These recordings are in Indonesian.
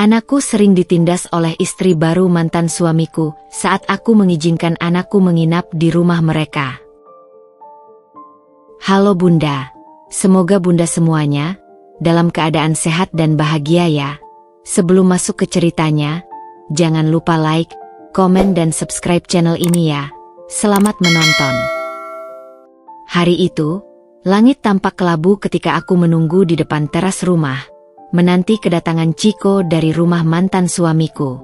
Anakku sering ditindas oleh istri baru mantan suamiku saat aku mengizinkan anakku menginap di rumah mereka. Halo Bunda, semoga Bunda semuanya dalam keadaan sehat dan bahagia ya. Sebelum masuk ke ceritanya, jangan lupa like, komen dan subscribe channel ini ya. Selamat menonton. Hari itu, langit tampak kelabu ketika aku menunggu di depan teras rumah, menanti kedatangan Chico dari rumah mantan suamiku.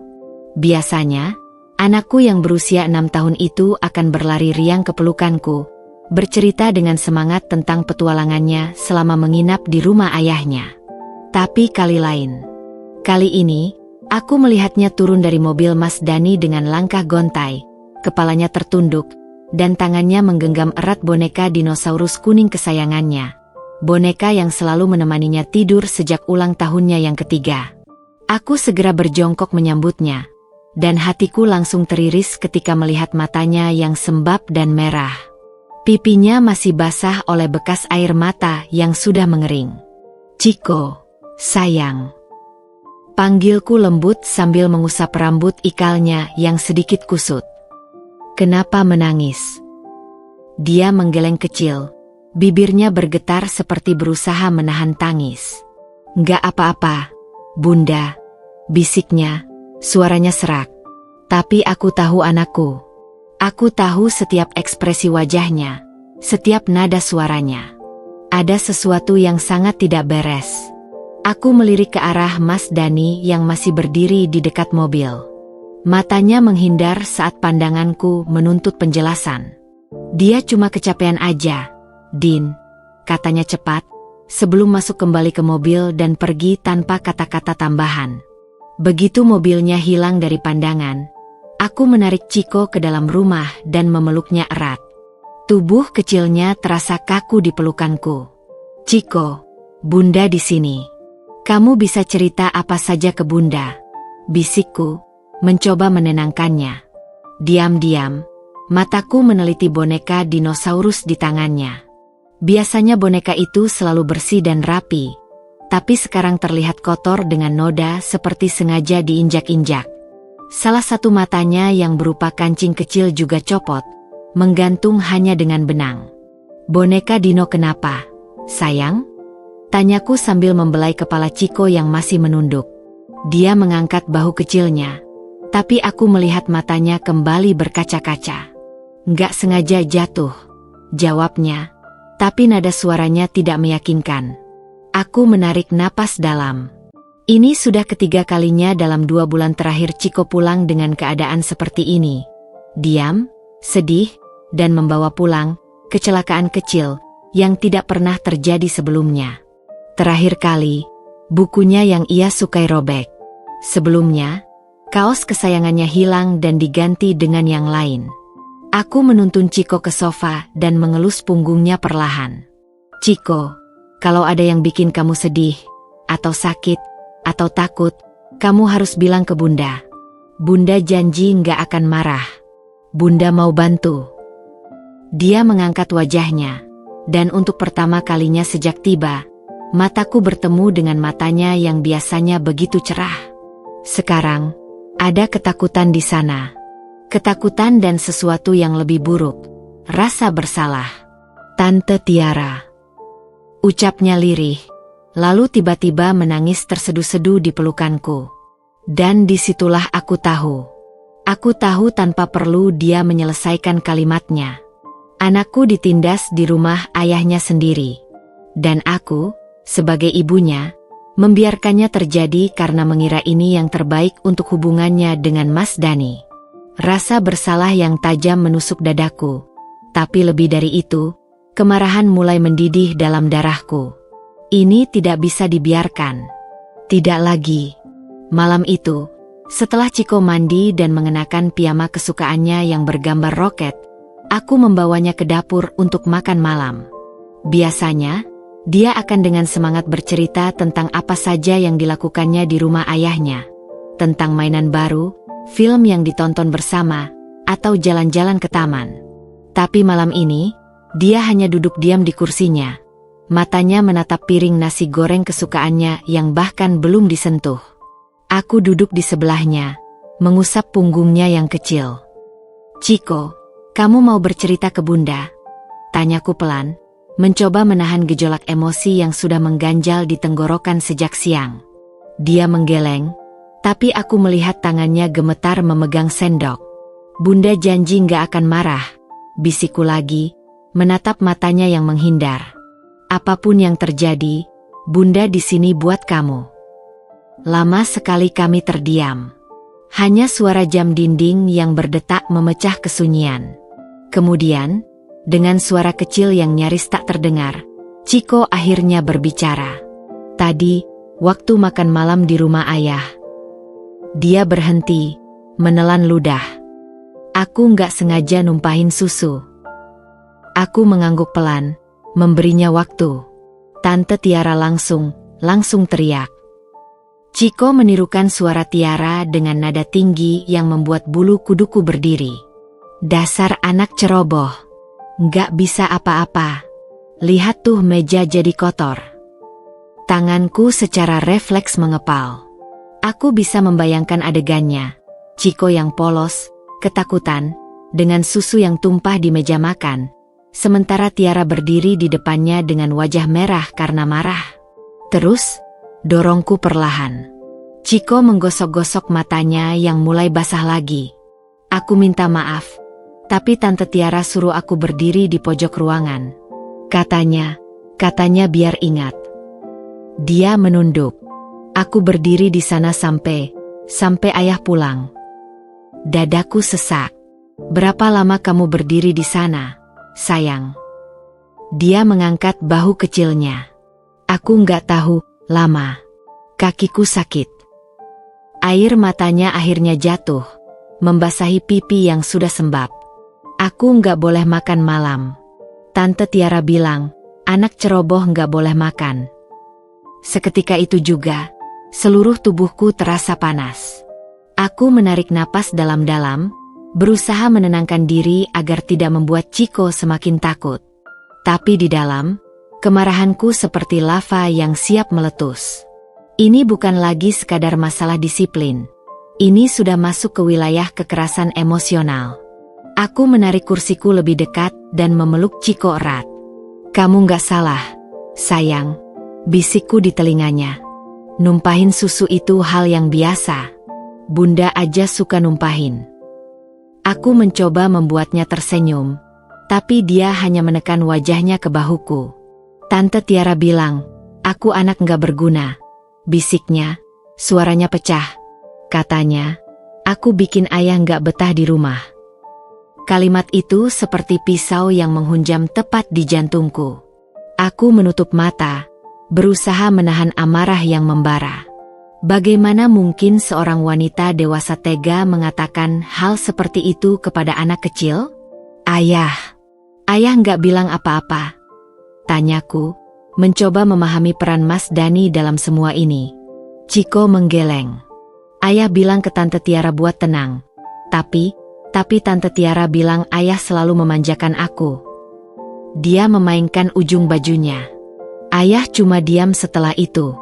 Biasanya, anakku yang berusia 6 tahun itu akan berlari riang ke pelukanku, bercerita dengan semangat tentang petualangannya selama menginap di rumah ayahnya. Tapi kali ini, aku melihatnya turun dari mobil Mas Dani dengan langkah gontai, kepalanya tertunduk, dan tangannya menggenggam erat boneka dinosaurus kuning kesayangannya. Boneka yang selalu menemaninya tidur sejak ulang tahunnya yang ketiga. Aku segera berjongkok menyambutnya, dan hatiku langsung teriris ketika melihat matanya yang sembab dan merah. Pipinya masih basah oleh bekas air mata yang sudah mengering. Chico, sayang. Panggilku lembut sambil mengusap rambut ikalnya yang sedikit kusut. Kenapa menangis? Dia menggeleng kecil. Bibirnya bergetar seperti berusaha menahan tangis. Nggak apa-apa, Bunda, bisiknya, suaranya serak. Tapi aku tahu anakku. Aku tahu setiap ekspresi wajahnya, setiap nada suaranya. Ada sesuatu yang sangat tidak beres. Aku melirik ke arah Mas Dani yang masih berdiri di dekat mobil. Matanya menghindar saat pandanganku menuntut penjelasan. Dia cuma kecapean aja, Din, katanya cepat, sebelum masuk kembali ke mobil dan pergi tanpa kata-kata tambahan. Begitu mobilnya hilang dari pandangan, aku menarik Chico ke dalam rumah dan memeluknya erat. Tubuh kecilnya terasa kaku di pelukanku. Chico, Bunda di sini. Kamu bisa cerita apa saja ke Bunda, bisikku, mencoba menenangkannya. Diam-diam, mataku meneliti boneka dinosaurus di tangannya. Biasanya boneka itu selalu bersih dan rapi, tapi sekarang terlihat kotor dengan noda seperti sengaja diinjak-injak. Salah satu matanya yang berupa kancing kecil juga copot, menggantung hanya dengan benang. Boneka Dino kenapa, sayang? Tanyaku sambil membelai kepala Chico yang masih menunduk. Dia mengangkat bahu kecilnya, tapi aku melihat matanya kembali berkaca-kaca. Nggak sengaja jatuh, jawabnya, tapi nada suaranya tidak meyakinkan. Aku menarik napas dalam. Ini sudah ketiga kalinya dalam 2 bulan terakhir Chico pulang dengan keadaan seperti ini. Diam, sedih, dan membawa pulang kecelakaan kecil yang tidak pernah terjadi sebelumnya. Terakhir kali, bukunya yang ia sukai robek. Sebelumnya, kaos kesayangannya hilang dan diganti dengan yang lain. Aku menuntun Chico ke sofa dan mengelus punggungnya perlahan. Chico, kalau ada yang bikin kamu sedih, atau sakit, atau takut, kamu harus bilang ke Bunda. Bunda janji nggak akan marah. Bunda mau bantu. Dia mengangkat wajahnya, dan untuk pertama kalinya sejak tiba, mataku bertemu dengan matanya yang biasanya begitu cerah. Sekarang, ada ketakutan di sana. Ketakutan dan sesuatu yang lebih buruk, rasa bersalah. Tante Tiara, ucapnya lirih, lalu tiba-tiba menangis terseduh-seduh di pelukanku. Dan disitulah aku tahu tanpa perlu dia menyelesaikan kalimatnya. Anakku ditindas di rumah ayahnya sendiri. Dan aku, sebagai ibunya, membiarkannya terjadi karena mengira ini yang terbaik untuk hubungannya dengan Mas Dani. Rasa bersalah yang tajam menusuk dadaku. Tapi lebih dari itu, kemarahan mulai mendidih dalam darahku. Ini tidak bisa dibiarkan. Tidak lagi. Malam itu, setelah Chico mandi dan mengenakan piyama kesukaannya yang bergambar roket, aku membawanya ke dapur untuk makan malam. Biasanya, dia akan dengan semangat bercerita tentang apa saja yang dilakukannya di rumah ayahnya. Tentang mainan baru, film yang ditonton bersama, atau jalan-jalan ke taman. Tapi malam ini, dia hanya duduk diam di kursinya. Matanya menatap piring nasi goreng kesukaannya yang bahkan belum disentuh. Aku duduk di sebelahnya, mengusap punggungnya yang kecil. "Ciko, kamu mau bercerita ke Bunda?" tanyaku pelan, mencoba menahan gejolak emosi yang sudah mengganjal di tenggorokan sejak siang. Dia menggeleng, tapi aku melihat tangannya gemetar memegang sendok. "Bunda janji nggak akan marah," bisikku lagi, menatap matanya yang menghindar. "Apapun yang terjadi, Bunda di sini buat kamu." Lama sekali kami terdiam. Hanya suara jam dinding yang berdetak memecah kesunyian. Kemudian, dengan suara kecil yang nyaris tak terdengar, Ciko akhirnya berbicara. "Tadi, waktu makan malam di rumah ayah." Dia berhenti, menelan ludah. "Aku nggak sengaja numpahin susu." Aku mengangguk pelan, memberinya waktu. Tante Tiara langsung teriak. Ciko menirukan suara Tiara dengan nada tinggi yang membuat bulu kuduku berdiri. "Dasar anak ceroboh. Nggak bisa apa-apa. Lihat tuh meja jadi kotor." Tanganku secara refleks mengepal. Aku bisa membayangkan adegannya. Ciko yang polos, ketakutan, dengan susu yang tumpah di meja makan. Sementara Tiara berdiri di depannya dengan wajah merah karena marah. "Terus?" dorongku perlahan. Ciko menggosok-gosok matanya yang mulai basah lagi. Aku minta maaf, tapi Tante Tiara suruh aku berdiri di pojok ruangan. Katanya biar ingat. Dia menunduk. Aku berdiri di sana sampai ayah pulang. Dadaku sesak. "Berapa lama kamu berdiri di sana, sayang?" Dia mengangkat bahu kecilnya. "Aku nggak tahu, lama. Kakiku sakit." Air matanya akhirnya jatuh, membasahi pipi yang sudah sembab. "Aku nggak boleh makan malam. Tante Tiara bilang, anak ceroboh nggak boleh makan." Seketika itu juga, seluruh tubuhku terasa panas. Aku menarik napas dalam-dalam, berusaha menenangkan diri agar tidak membuat Ciko semakin takut. Tapi di dalam, kemarahanku seperti lava yang siap meletus. Ini bukan lagi sekadar masalah disiplin. Ini sudah masuk ke wilayah kekerasan emosional. Aku menarik kursiku lebih dekat dan memeluk Ciko erat. "Kamu nggak salah, sayang," bisikku di telinganya. "Numpahin susu itu hal yang biasa. Bunda aja suka numpahin." Aku mencoba membuatnya tersenyum, tapi dia hanya menekan wajahnya ke bahuku. "Tante Tiara bilang, aku anak nggak berguna," bisiknya, suaranya pecah. Katanya, "Aku bikin ayah nggak betah di rumah." Kalimat itu seperti pisau yang menghunjam tepat di jantungku. Aku menutup mata, berusaha menahan amarah yang membara. Bagaimana mungkin seorang wanita dewasa tega mengatakan hal seperti itu kepada anak kecil? Ayah nggak bilang apa-apa," tanyaku, mencoba memahami peran Mas Dani dalam semua ini. Ciko menggeleng. "Ayah bilang ke Tante Tiara buat tenang. Tapi Tante Tiara bilang ayah selalu memanjakan aku." Dia memainkan ujung bajunya. "Ayah cuma diam setelah itu."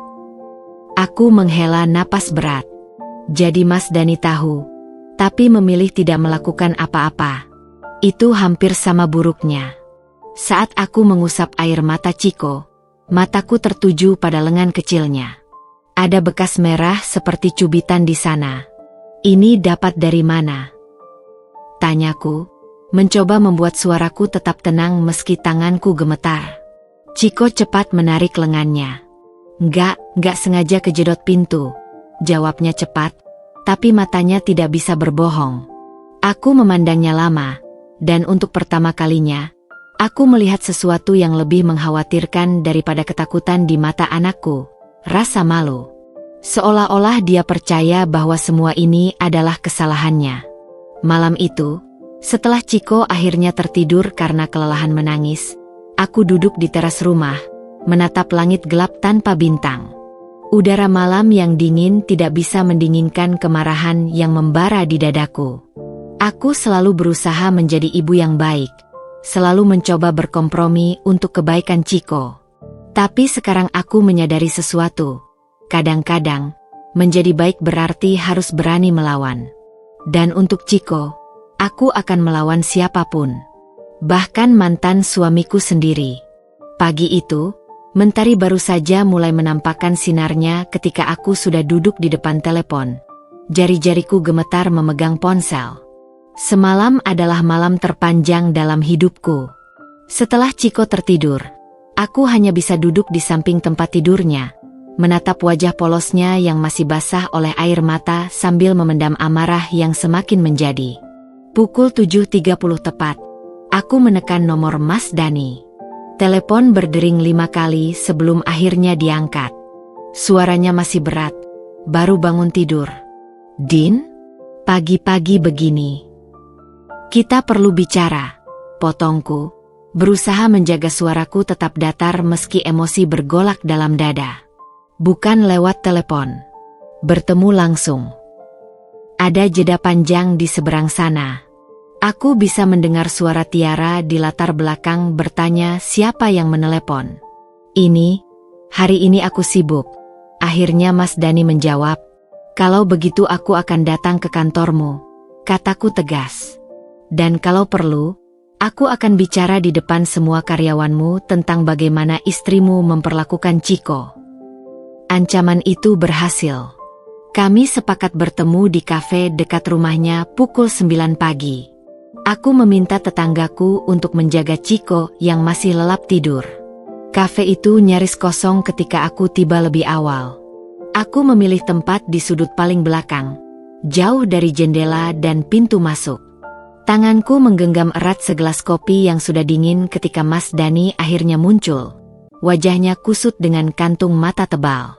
Aku menghela napas berat. Jadi Mas Dani tahu, tapi memilih tidak melakukan apa-apa. Itu hampir sama buruknya. Saat aku mengusap air mata Ciko, mataku tertuju pada lengan kecilnya. Ada bekas merah seperti cubitan di sana. "Ini dapat dari mana?" tanyaku, mencoba membuat suaraku tetap tenang meski tanganku gemetar. Ciko cepat menarik lengannya. Nggak sengaja kejedot pintu," jawabnya cepat, tapi matanya tidak bisa berbohong. Aku memandangnya lama, dan untuk pertama kalinya, aku melihat sesuatu yang lebih mengkhawatirkan daripada ketakutan di mata anakku, rasa malu. Seolah-olah dia percaya bahwa semua ini adalah kesalahannya. Malam itu, setelah Ciko akhirnya tertidur karena kelelahan menangis, aku duduk di teras rumah, menatap langit gelap tanpa bintang. Udara malam yang dingin tidak bisa mendinginkan kemarahan yang membara di dadaku. Aku selalu berusaha menjadi ibu yang baik, selalu mencoba berkompromi untuk kebaikan Ciko. Tapi sekarang aku menyadari sesuatu. Kadang-kadang, menjadi baik berarti harus berani melawan. Dan untuk Chiko, aku akan melawan siapapun. Bahkan mantan suamiku sendiri. Pagi itu, mentari baru saja mulai menampakkan sinarnya ketika aku sudah duduk di depan telepon. Jari-jariku gemetar memegang ponsel. Semalam adalah malam terpanjang dalam hidupku. Setelah Chiko tertidur, aku hanya bisa duduk di samping tempat tidurnya, menatap wajah polosnya yang masih basah oleh air mata sambil memendam amarah yang semakin menjadi. Pukul 7.30 tepat, aku menekan nomor Mas Dani. Telepon berdering 5 kali sebelum akhirnya diangkat. Suaranya masih berat, baru bangun tidur. "Din, pagi-pagi begini. Kita perlu bicara," potongku, berusaha menjaga suaraku tetap datar meski emosi bergolak dalam dada. Bukan lewat telepon. Bertemu langsung. Ada jeda panjang di seberang sana. Aku bisa mendengar suara Tiara di latar belakang bertanya siapa yang menelepon. Hari ini aku sibuk." Akhirnya Mas Dani menjawab, "Kalau begitu aku akan datang ke kantormu," kataku tegas. "Dan kalau perlu, aku akan bicara di depan semua karyawanmu tentang bagaimana istrimu memperlakukan Chiko." Ancaman itu berhasil. Kami sepakat bertemu di kafe dekat rumahnya pukul 9 pagi. Aku meminta tetanggaku untuk menjaga Chiko yang masih lelap tidur. Kafe itu nyaris kosong ketika aku tiba lebih awal. Aku memilih tempat di sudut paling belakang, jauh dari jendela dan pintu masuk. Tanganku menggenggam erat segelas kopi yang sudah dingin ketika Mas Dani akhirnya muncul. Wajahnya kusut dengan kantung mata tebal.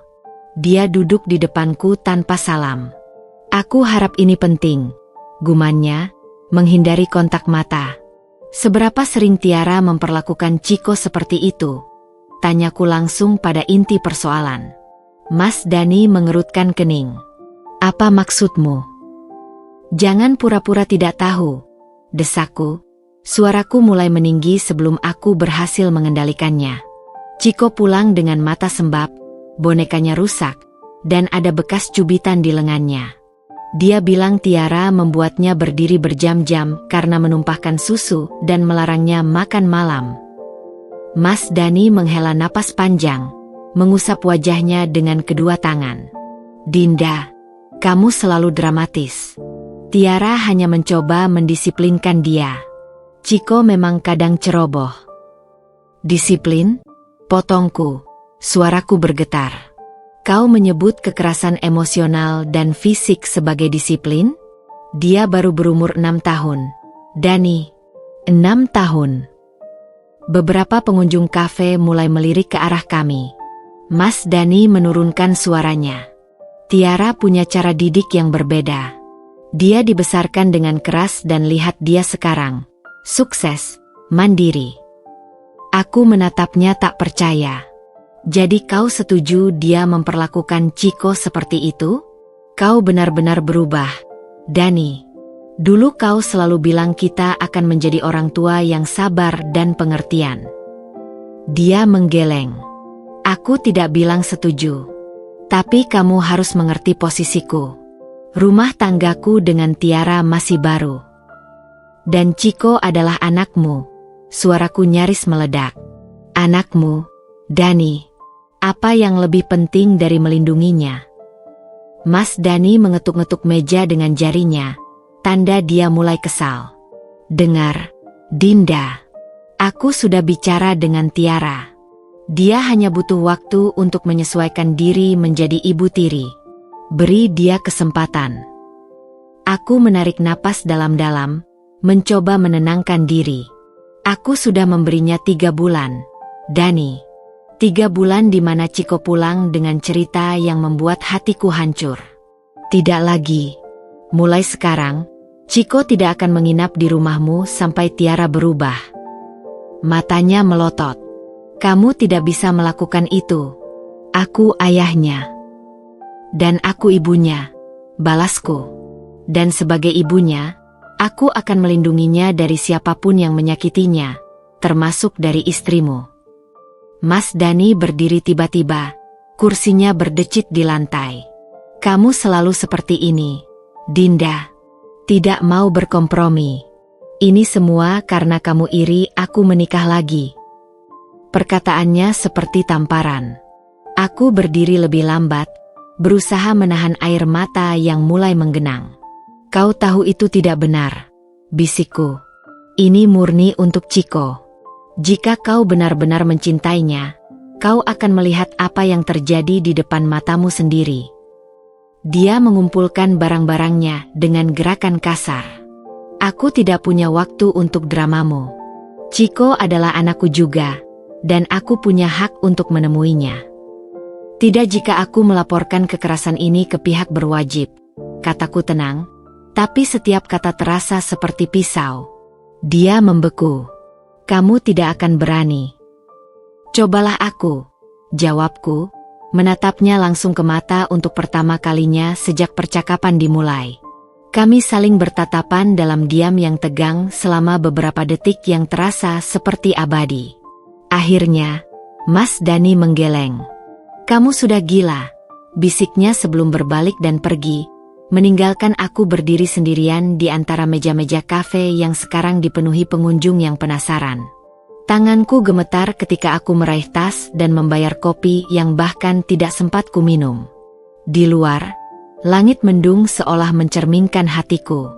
Dia duduk di depanku tanpa salam. "Aku harap ini penting," gumannya, menghindari kontak mata. "Seberapa sering Tiara memperlakukan Chiko seperti itu?" Tanyaku langsung pada inti persoalan. Mas Dani mengerutkan kening. "Apa maksudmu?" "Jangan pura-pura tidak tahu," desakku. Suaraku mulai meninggi sebelum aku berhasil mengendalikannya. Chiko pulang dengan mata sembab, bonekanya rusak, dan ada bekas cubitan di lengannya. Dia bilang Tiara membuatnya berdiri berjam-jam karena menumpahkan susu dan melarangnya makan malam. Mas Dani menghela napas panjang, mengusap wajahnya dengan kedua tangan. "Dinda, kamu selalu dramatis. Tiara hanya mencoba mendisiplinkan dia. Chiko memang kadang ceroboh." "Disiplin?" potongku, suaraku bergetar. "Kau menyebut kekerasan emosional dan fisik sebagai disiplin? Dia baru berumur 6 tahun. Dani, 6 tahun. Beberapa pengunjung kafe mulai melirik ke arah kami. Mas Dani menurunkan suaranya. "Tiara punya cara didik yang berbeda. Dia dibesarkan dengan keras dan lihat dia sekarang. Sukses, mandiri." Aku menatapnya tak percaya. "Jadi kau setuju dia memperlakukan Chiko seperti itu? Kau benar-benar berubah, Dani. Dulu kau selalu bilang kita akan menjadi orang tua yang sabar dan pengertian." Dia menggeleng. "Aku tidak bilang setuju. Tapi kamu harus mengerti posisiku. Rumah tanggaku dengan Tiara masih baru. Dan Chiko adalah anakmu." Suaraku nyaris meledak. "Anakmu, Dani. Apa yang lebih penting dari melindunginya?" Mas Dani mengetuk-ngetuk meja dengan jarinya, tanda dia mulai kesal. "Dengar, Dinda. Aku sudah bicara dengan Tiara. Dia hanya butuh waktu untuk menyesuaikan diri menjadi ibu tiri. Beri dia kesempatan." Aku menarik napas dalam-dalam, mencoba menenangkan diri. "Aku sudah memberinya 3 bulan, Dani. 3 bulan di mana Chiko pulang dengan cerita yang membuat hatiku hancur. Tidak lagi. Mulai sekarang, Chiko tidak akan menginap di rumahmu sampai Tiara berubah." Matanya melotot. "Kamu tidak bisa melakukan itu. Aku ayahnya. Dan aku ibunya," balasku. "Dan sebagai ibunya, aku akan melindunginya dari siapapun yang menyakitinya, termasuk dari istrimu." Mas Dani berdiri tiba-tiba, kursinya berdecit di lantai. Kamu selalu seperti ini, Dinda. Tidak mau berkompromi. Ini semua karena kamu iri aku menikah lagi. Perkataannya seperti tamparan. Aku berdiri lebih lambat, berusaha menahan air mata yang mulai menggenang. Kau tahu itu tidak benar, bisikku. Ini murni untuk Chiko. Jika kau benar-benar mencintainya, kau akan melihat apa yang terjadi di depan matamu sendiri. Dia mengumpulkan barang-barangnya dengan gerakan kasar. Aku tidak punya waktu untuk dramamu. Chiko adalah anakku juga, dan aku punya hak untuk menemuinya. Tidak jika aku melaporkan kekerasan ini ke pihak berwajib, kataku tenang, tapi setiap kata terasa seperti pisau. Dia membeku. Kamu tidak akan berani. Cobalah aku, jawabku, menatapnya langsung ke mata untuk pertama kalinya sejak percakapan dimulai. Kami saling bertatapan dalam diam yang tegang selama beberapa detik yang terasa seperti abadi. Akhirnya, Mas Dani menggeleng. Kamu sudah gila, bisiknya sebelum berbalik dan pergi, meninggalkan aku berdiri sendirian di antara meja-meja kafe yang sekarang dipenuhi pengunjung yang penasaran. Tanganku gemetar ketika aku meraih tas dan membayar kopi yang bahkan tidak sempat kuminum. Di luar, langit mendung seolah mencerminkan hatiku.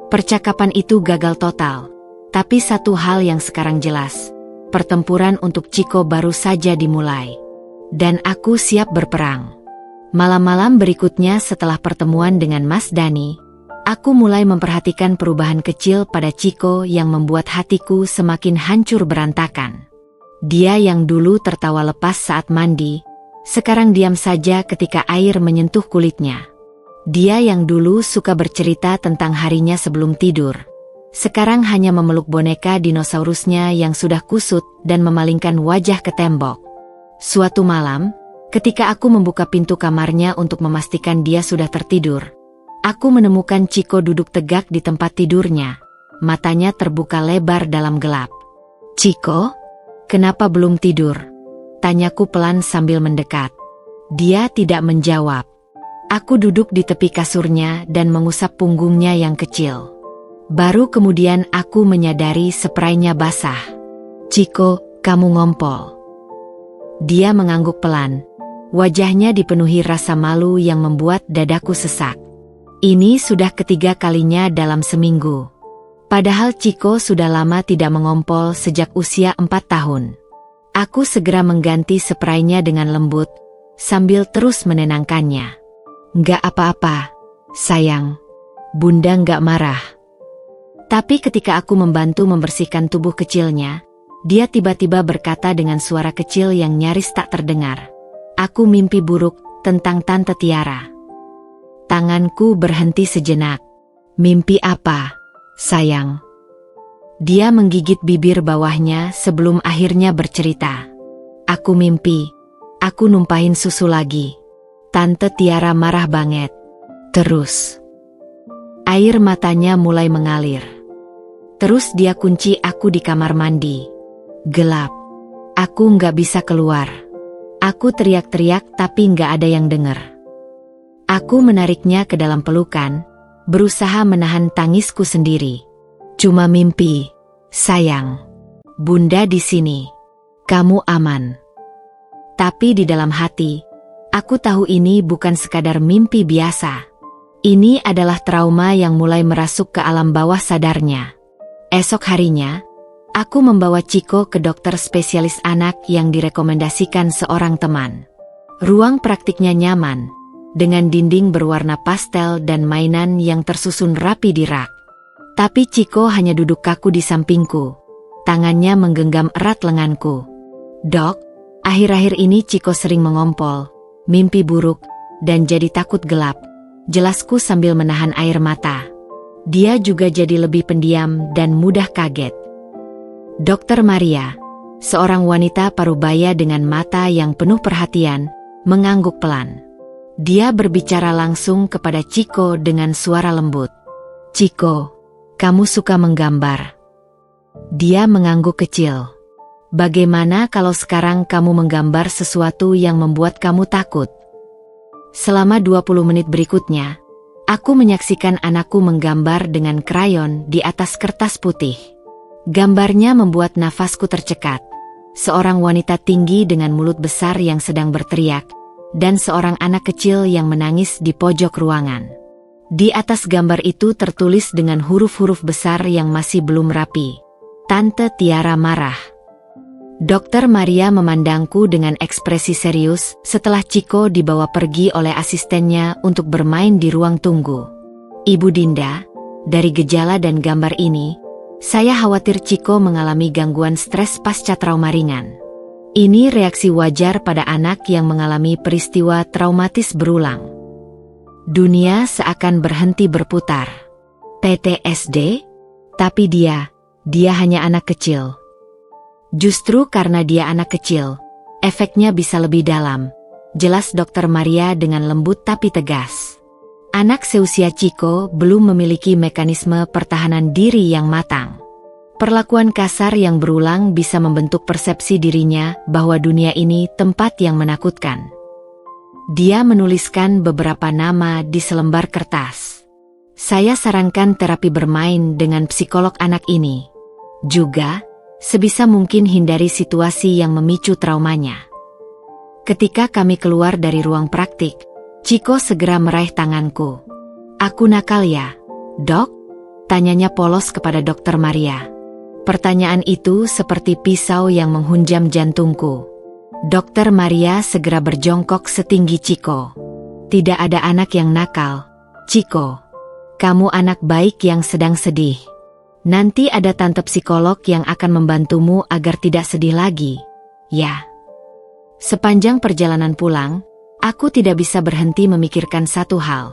Percakapan itu gagal total, tapi satu hal yang sekarang jelas, pertempuran untuk Chiko baru saja dimulai. Dan aku siap berperang. Malam-malam berikutnya setelah pertemuan dengan Mas Dani, aku mulai memperhatikan perubahan kecil pada Chiko yang membuat hatiku semakin hancur berantakan. Dia yang dulu tertawa lepas saat mandi, sekarang diam saja ketika air menyentuh kulitnya. Dia yang dulu suka bercerita tentang harinya sebelum tidur, sekarang hanya memeluk boneka dinosaurusnya yang sudah kusut dan memalingkan wajah ke tembok. Suatu malam, ketika aku membuka pintu kamarnya untuk memastikan dia sudah tertidur, aku menemukan Chiko duduk tegak di tempat tidurnya, matanya terbuka lebar dalam gelap. Chiko, kenapa belum tidur? Tanyaku pelan sambil mendekat. Dia tidak menjawab. Aku duduk di tepi kasurnya dan mengusap punggungnya yang kecil. Baru kemudian aku menyadari spraynya basah. Chiko, kamu ngompol. Dia mengangguk pelan. Wajahnya dipenuhi rasa malu yang membuat dadaku sesak. Ini sudah ketiga kalinya dalam seminggu. Padahal Chiko sudah lama tidak mengompol sejak usia 4 tahun. Aku segera mengganti spraynya dengan lembut, sambil terus menenangkannya. Nggak apa-apa, sayang. Bunda nggak marah. Tapi ketika aku membantu membersihkan tubuh kecilnya, dia tiba-tiba berkata dengan suara kecil yang nyaris tak terdengar. Aku mimpi buruk tentang Tante Tiara. Tanganku berhenti sejenak. Mimpi apa, sayang? Dia menggigit bibir bawahnya sebelum akhirnya bercerita. Aku mimpi, aku numpahin susu lagi. Tante Tiara marah banget. Terus, air matanya mulai mengalir. Terus dia kunci aku di kamar mandi. Gelap. Aku nggak bisa keluar. Aku teriak-teriak tapi nggak ada yang dengar. Aku menariknya ke dalam pelukan, berusaha menahan tangisku sendiri. Cuma mimpi, sayang. Bunda di sini. Kamu aman. Tapi di dalam hati, aku tahu ini bukan sekadar mimpi biasa. Ini adalah trauma yang mulai merasuk ke alam bawah sadarnya. Esok harinya, aku membawa Chiko ke dokter spesialis anak yang direkomendasikan seorang teman. Ruang praktiknya nyaman, dengan dinding berwarna pastel dan mainan yang tersusun rapi di rak. Tapi Chiko hanya duduk kaku di sampingku. Tangannya menggenggam erat lenganku. Dok, akhir-akhir ini Chiko sering mengompol, mimpi buruk, dan jadi takut gelap. Jelasku sambil menahan air mata. Dia juga jadi lebih pendiam dan mudah kaget. Dokter Maria, seorang wanita parubaya dengan mata yang penuh perhatian, mengangguk pelan. Dia berbicara langsung kepada Chiko dengan suara lembut. Chiko, kamu suka menggambar. Dia mengangguk kecil. Bagaimana kalau sekarang kamu menggambar sesuatu yang membuat kamu takut? Selama 20 menit berikutnya, aku menyaksikan anakku menggambar dengan krayon di atas kertas putih. Gambarnya membuat nafasku tercekat. Seorang wanita tinggi dengan mulut besar yang sedang berteriak, dan seorang anak kecil yang menangis di pojok ruangan. Di atas gambar itu tertulis dengan huruf-huruf besar yang masih belum rapi, "Tante Tiara marah." Dokter Maria memandangku dengan ekspresi serius setelah Chiko dibawa pergi oleh asistennya untuk bermain di ruang tunggu. "Ibu Dinda, dari gejala dan gambar ini, saya khawatir Chiko mengalami gangguan stres pasca trauma ringan. Ini reaksi wajar pada anak yang mengalami peristiwa traumatis berulang. Dunia seakan berhenti berputar. PTSD? Tapi dia hanya anak kecil." "Justru karena dia anak kecil, efeknya bisa lebih dalam," jelas Dokter Maria dengan lembut tapi tegas. "Anak seusia Chiko belum memiliki mekanisme pertahanan diri yang matang. Perlakuan kasar yang berulang bisa membentuk persepsi dirinya bahwa dunia ini tempat yang menakutkan." Dia menuliskan beberapa nama di selembar kertas. "Saya sarankan terapi bermain dengan psikolog anak ini. Juga, sebisa mungkin hindari situasi yang memicu traumanya." Ketika kami keluar dari ruang praktik, Chiko segera meraih tanganku. "Aku nakal ya, Dok?" tanyanya polos kepada Dokter Maria. Pertanyaan itu seperti pisau yang menghunjam jantungku. Dokter Maria segera berjongkok setinggi Chiko. "Tidak ada anak yang nakal, Chiko. Kamu anak baik yang sedang sedih. Nanti ada tante psikolog yang akan membantumu agar tidak sedih lagi, ya." Sepanjang perjalanan pulang, aku tidak bisa berhenti memikirkan satu hal.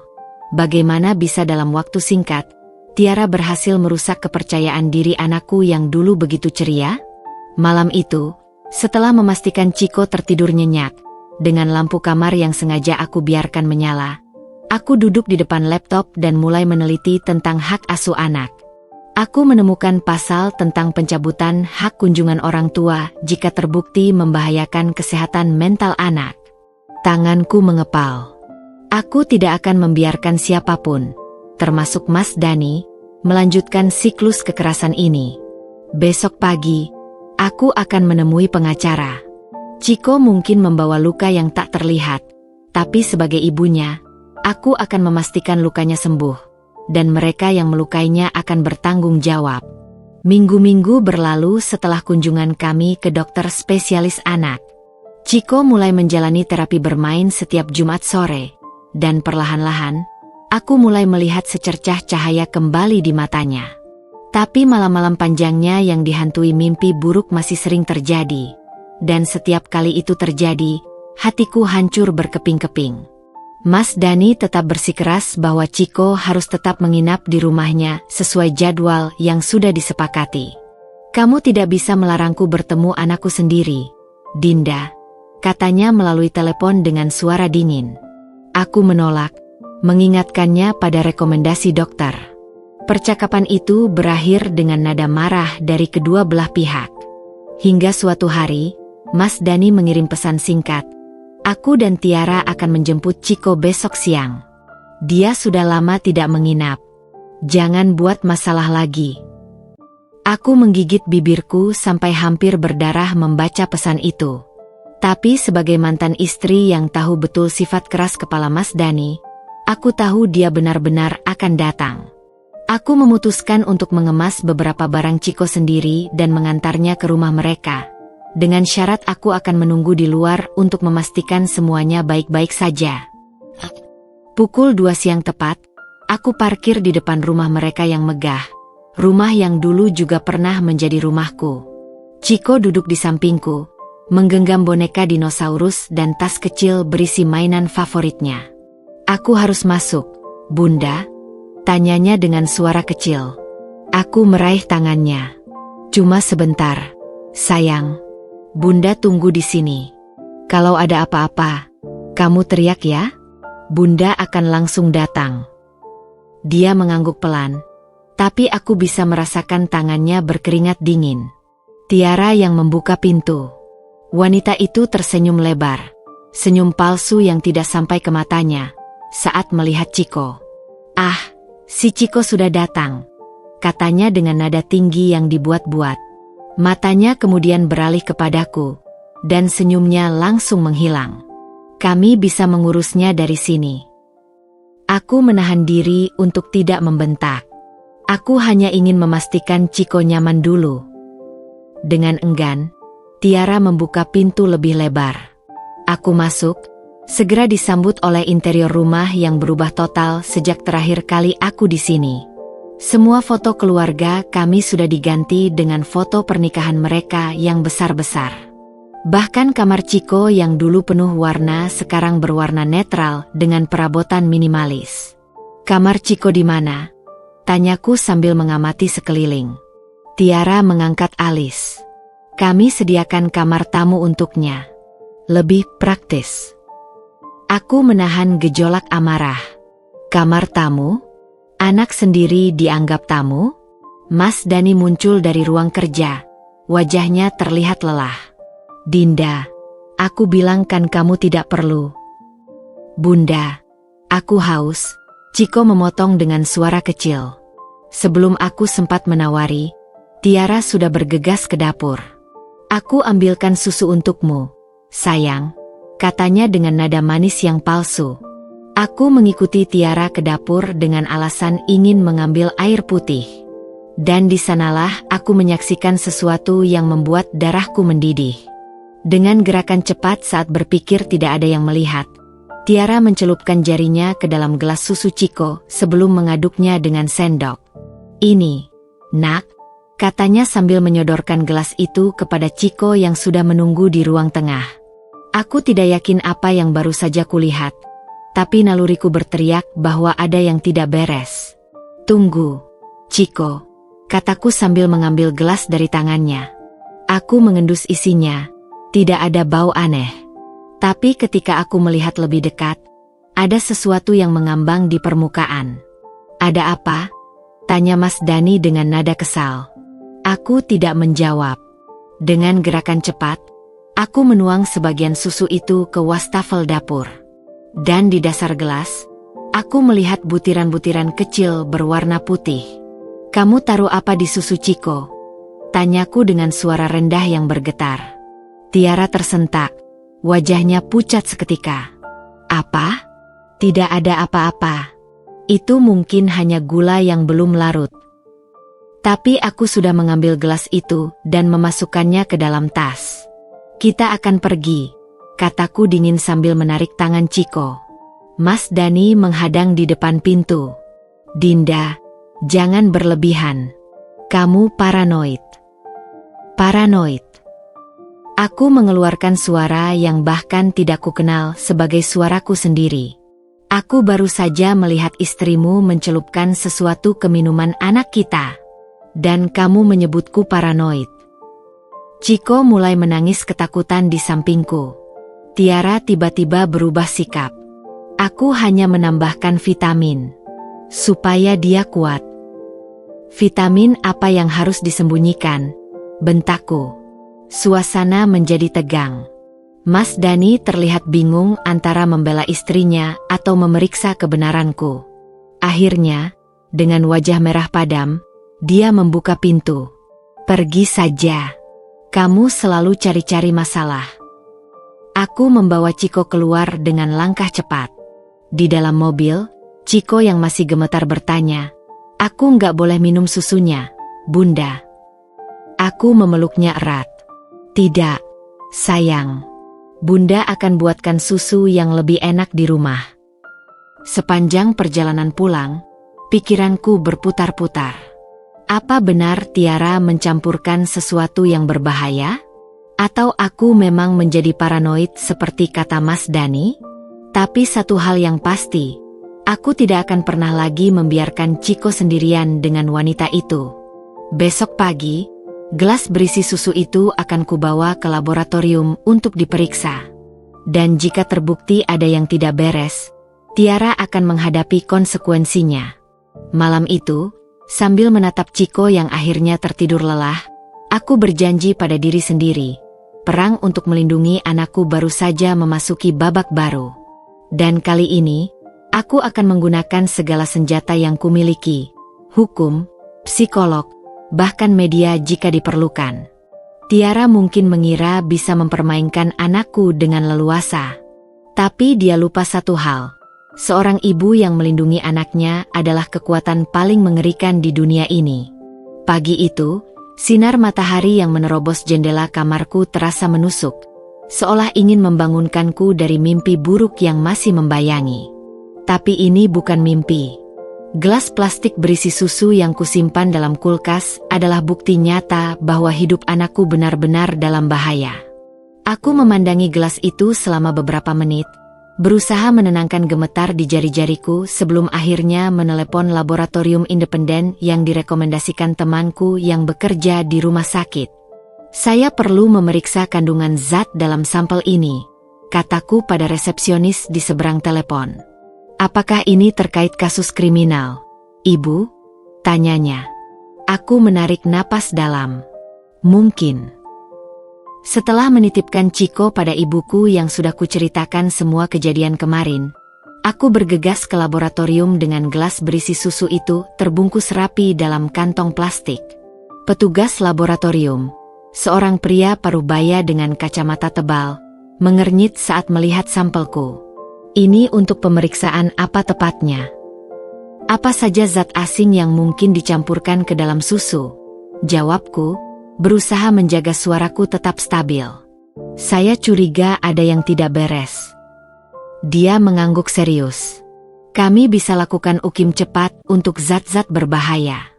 Bagaimana bisa dalam waktu singkat, Tiara berhasil merusak kepercayaan diri anakku yang dulu begitu ceria? Malam itu, setelah memastikan Chiko tertidur nyenyak, dengan lampu kamar yang sengaja aku biarkan menyala, aku duduk di depan laptop dan mulai meneliti tentang hak asuh anak. Aku menemukan pasal tentang pencabutan hak kunjungan orang tua jika terbukti membahayakan kesehatan mental anak. Tanganku mengepal. Aku tidak akan membiarkan siapapun, termasuk Mas Dani, melanjutkan siklus kekerasan ini. Besok pagi, aku akan menemui pengacara. Chiko mungkin membawa luka yang tak terlihat, tapi sebagai ibunya, aku akan memastikan lukanya sembuh, dan mereka yang melukainya akan bertanggung jawab. Minggu-minggu berlalu setelah kunjungan kami ke dokter spesialis anak. Chiko mulai menjalani terapi bermain setiap Jumat sore, dan perlahan-lahan, aku mulai melihat secercah cahaya kembali di matanya. Tapi malam-malam panjangnya yang dihantui mimpi buruk masih sering terjadi, dan setiap kali itu terjadi, hatiku hancur berkeping-keping. Mas Dani tetap bersikeras bahwa Chiko harus tetap menginap di rumahnya sesuai jadwal yang sudah disepakati. "Kamu tidak bisa melarangku bertemu anakku sendiri, Dinda," katanya melalui telepon dengan suara dingin. Aku menolak, mengingatkannya pada rekomendasi dokter. Percakapan itu berakhir dengan nada marah dari kedua belah pihak. Hingga suatu hari, Mas Dani mengirim pesan singkat. "Aku dan Tiara akan menjemput Chiko besok siang. Dia sudah lama tidak menginap. Jangan buat masalah lagi." Aku menggigit bibirku sampai hampir berdarah membaca pesan itu. Tapi sebagai mantan istri yang tahu betul sifat keras kepala Mas Dani, aku tahu dia benar-benar akan datang. Aku memutuskan untuk mengemas beberapa barang Chiko sendiri dan mengantarnya ke rumah mereka. Dengan syarat aku akan menunggu di luar untuk memastikan semuanya baik-baik saja. Pukul 2 siang tepat, aku parkir di depan rumah mereka yang megah. Rumah yang dulu juga pernah menjadi rumahku. Chiko duduk di sampingku, menggenggam boneka dinosaurus dan tas kecil berisi mainan favoritnya. "Aku harus masuk, Bunda?" tanyanya dengan suara kecil. Aku meraih tangannya. "Cuma sebentar, sayang. Bunda tunggu di sini. Kalau ada apa-apa, kamu teriak ya. Bunda akan langsung datang." Dia mengangguk pelan, tapi aku bisa merasakan tangannya berkeringat dingin. Tiara yang membuka pintu. Wanita itu tersenyum lebar. senyum palsu yang tidak sampai ke matanya saat melihat Chiko. "Ah, si Chiko sudah datang," katanya dengan nada tinggi yang dibuat-buat. Matanya kemudian beralih kepadaku, dan senyumnya langsung menghilang. "Kami bisa mengurusnya dari sini." Aku menahan diri untuk tidak membentak. Aku hanya ingin memastikan Chiko nyaman dulu. Dengan enggan, Tiara membuka pintu lebih lebar. Aku masuk, segera disambut oleh interior rumah yang berubah total sejak terakhir kali aku di sini. Semua foto keluarga kami sudah diganti dengan foto pernikahan mereka yang besar-besar. Bahkan kamar Chiko yang dulu penuh warna sekarang berwarna netral dengan perabotan minimalis. "Kamar Chiko di mana?" tanyaku sambil mengamati sekeliling. Tiara mengangkat alis. "Kami sediakan kamar tamu untuknya. Lebih praktis." Aku menahan gejolak amarah. "Kamar tamu? Anak sendiri dianggap tamu?" Mas Dani muncul dari ruang kerja. Wajahnya terlihat lelah. "Dinda, aku bilang kan kamu tidak perlu." "Bunda, aku haus," Chiko memotong dengan suara kecil. Sebelum aku sempat menawari, Tiara sudah bergegas ke dapur. "Aku ambilkan susu untukmu, sayang," katanya dengan nada manis yang palsu. Aku mengikuti Tiara ke dapur dengan alasan ingin mengambil air putih. Dan di sanalah aku menyaksikan sesuatu yang membuat darahku mendidih. Dengan gerakan cepat saat berpikir tidak ada yang melihat, Tiara mencelupkan jarinya ke dalam gelas susu Chiko sebelum mengaduknya dengan sendok. "Ini, nak," katanya sambil menyodorkan gelas itu kepada Chiko yang sudah menunggu di ruang tengah. Aku tidak yakin apa yang baru saja kulihat. Tapi naluriku berteriak bahwa ada yang tidak beres. "Tunggu, Chiko," kataku sambil mengambil gelas dari tangannya. Aku mengendus isinya, tidak ada bau aneh. Tapi ketika aku melihat lebih dekat, ada sesuatu yang mengambang di permukaan. "Ada apa?" tanya Mas Dani dengan nada kesal. Aku tidak menjawab. Dengan gerakan cepat, aku menuang sebagian susu itu ke wastafel dapur. Dan di dasar gelas, aku melihat butiran-butiran kecil berwarna putih. "Kamu taruh apa di susu Chiko?" tanyaku dengan suara rendah yang bergetar. Tiara tersentak, wajahnya pucat seketika. "Apa? Tidak ada apa-apa. Itu mungkin hanya gula yang belum larut." Tapi aku sudah mengambil gelas itu dan memasukkannya ke dalam tas. "Kita akan pergi," kataku dingin sambil menarik tangan Chiko. Mas Dani menghadang di depan pintu. "Dinda, jangan berlebihan. Kamu paranoid." "Paranoid?" Aku mengeluarkan suara yang bahkan tidak kukenal sebagai suaraku sendiri. "Aku baru saja melihat istrimu mencelupkan sesuatu ke minuman anak kita. Dan kamu menyebutku paranoid." Chiko mulai menangis ketakutan di sampingku. Tiara tiba-tiba berubah sikap. "Aku hanya menambahkan vitamin supaya dia kuat." "Vitamin apa yang harus disembunyikan?" bentakku. Suasana menjadi tegang. Mas Dani terlihat bingung antara membela istrinya atau memeriksa kebenaranku. Akhirnya, dengan wajah merah padam, dia membuka pintu. "Pergi saja. Kamu selalu cari-cari masalah." Aku membawa Chiko keluar dengan langkah cepat. Di dalam mobil, Chiko yang masih gemetar bertanya, "Aku nggak boleh minum susunya, Bunda?" Aku memeluknya erat. "Tidak, sayang. Bunda akan buatkan susu yang lebih enak di rumah." Sepanjang perjalanan pulang, pikiranku berputar-putar. Apa benar Tiara mencampurkan sesuatu yang berbahaya? Atau aku memang menjadi paranoid seperti kata Mas Dani? Tapi satu hal yang pasti, aku tidak akan pernah lagi membiarkan Chiko sendirian dengan wanita itu. Besok pagi, gelas berisi susu itu akan kubawa ke laboratorium untuk diperiksa. Dan jika terbukti ada yang tidak beres, Tiara akan menghadapi konsekuensinya. Malam itu, sambil menatap Chiko yang akhirnya tertidur lelah, aku berjanji pada diri sendiri perang untuk melindungi anakku baru saja memasuki babak baru. Dan kali ini, aku akan menggunakan segala senjata yang kumiliki, hukum, psikolog, bahkan media jika diperlukan. Tiara mungkin mengira bisa mempermainkan anakku dengan leluasa. Tapi dia lupa satu hal. Seorang ibu yang melindungi anaknya adalah kekuatan paling mengerikan di dunia ini. Pagi itu, sinar matahari yang menerobos jendela kamarku terasa menusuk, seolah ingin membangunkanku dari mimpi buruk yang masih membayangi. Tapi ini bukan mimpi. Gelas plastik berisi susu yang kusimpan dalam kulkas adalah bukti nyata bahwa hidup anakku benar-benar dalam bahaya. Aku memandangi gelas itu selama beberapa menit, berusaha menenangkan gemetar di jari-jariku sebelum akhirnya menelepon laboratorium independen yang direkomendasikan temanku yang bekerja di rumah sakit. Saya perlu memeriksa kandungan zat dalam sampel ini, kataku pada resepsionis di seberang telepon. Apakah ini terkait kasus kriminal, Ibu? Tanyanya. Aku menarik napas dalam. Mungkin. Setelah menitipkan Chico pada ibuku yang sudah kuceritakan semua kejadian kemarin, aku bergegas ke laboratorium dengan gelas berisi susu itu terbungkus rapi dalam kantong plastik. Petugas laboratorium, seorang pria parubaya dengan kacamata tebal, mengernyit saat melihat sampelku. Ini untuk pemeriksaan apa tepatnya? Apa saja zat asing yang mungkin dicampurkan ke dalam susu? Jawabku, berusaha menjaga suaraku tetap stabil. Saya curiga ada yang tidak beres. Dia mengangguk serius. Kami bisa lakukan ukim cepat untuk zat-zat berbahaya.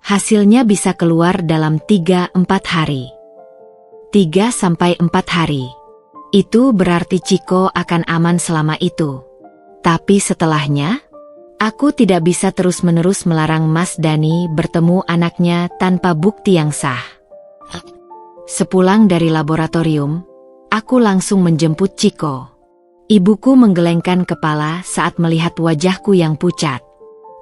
Hasilnya bisa keluar dalam 3-4 hari. 3-4 hari. Itu berarti Chico akan aman selama itu. Tapi setelahnya, aku tidak bisa terus-menerus melarang Mas Dani bertemu anaknya tanpa bukti yang sah. Sepulang dari laboratorium, aku langsung menjemput Chico. Ibuku menggelengkan kepala saat melihat wajahku yang pucat.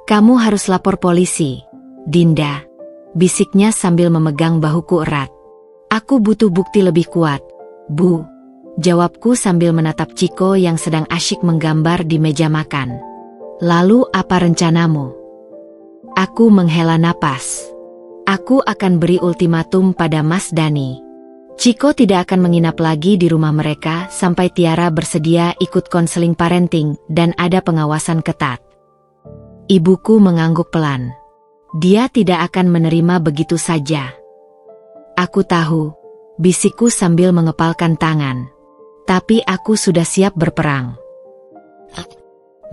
Kamu harus lapor polisi, Dinda, bisiknya sambil memegang bahuku erat. Aku butuh bukti lebih kuat, Bu, jawabku sambil menatap Chico yang sedang asyik menggambar di meja makan. Lalu apa rencanamu? Aku menghela napas. Aku akan beri ultimatum pada Mas Dani. Chico tidak akan menginap lagi di rumah mereka sampai Tiara bersedia ikut konseling parenting dan ada pengawasan ketat. Ibuku mengangguk pelan. Dia tidak akan menerima begitu saja. Aku tahu, bisikku sambil mengepalkan tangan. Tapi aku sudah siap berperang.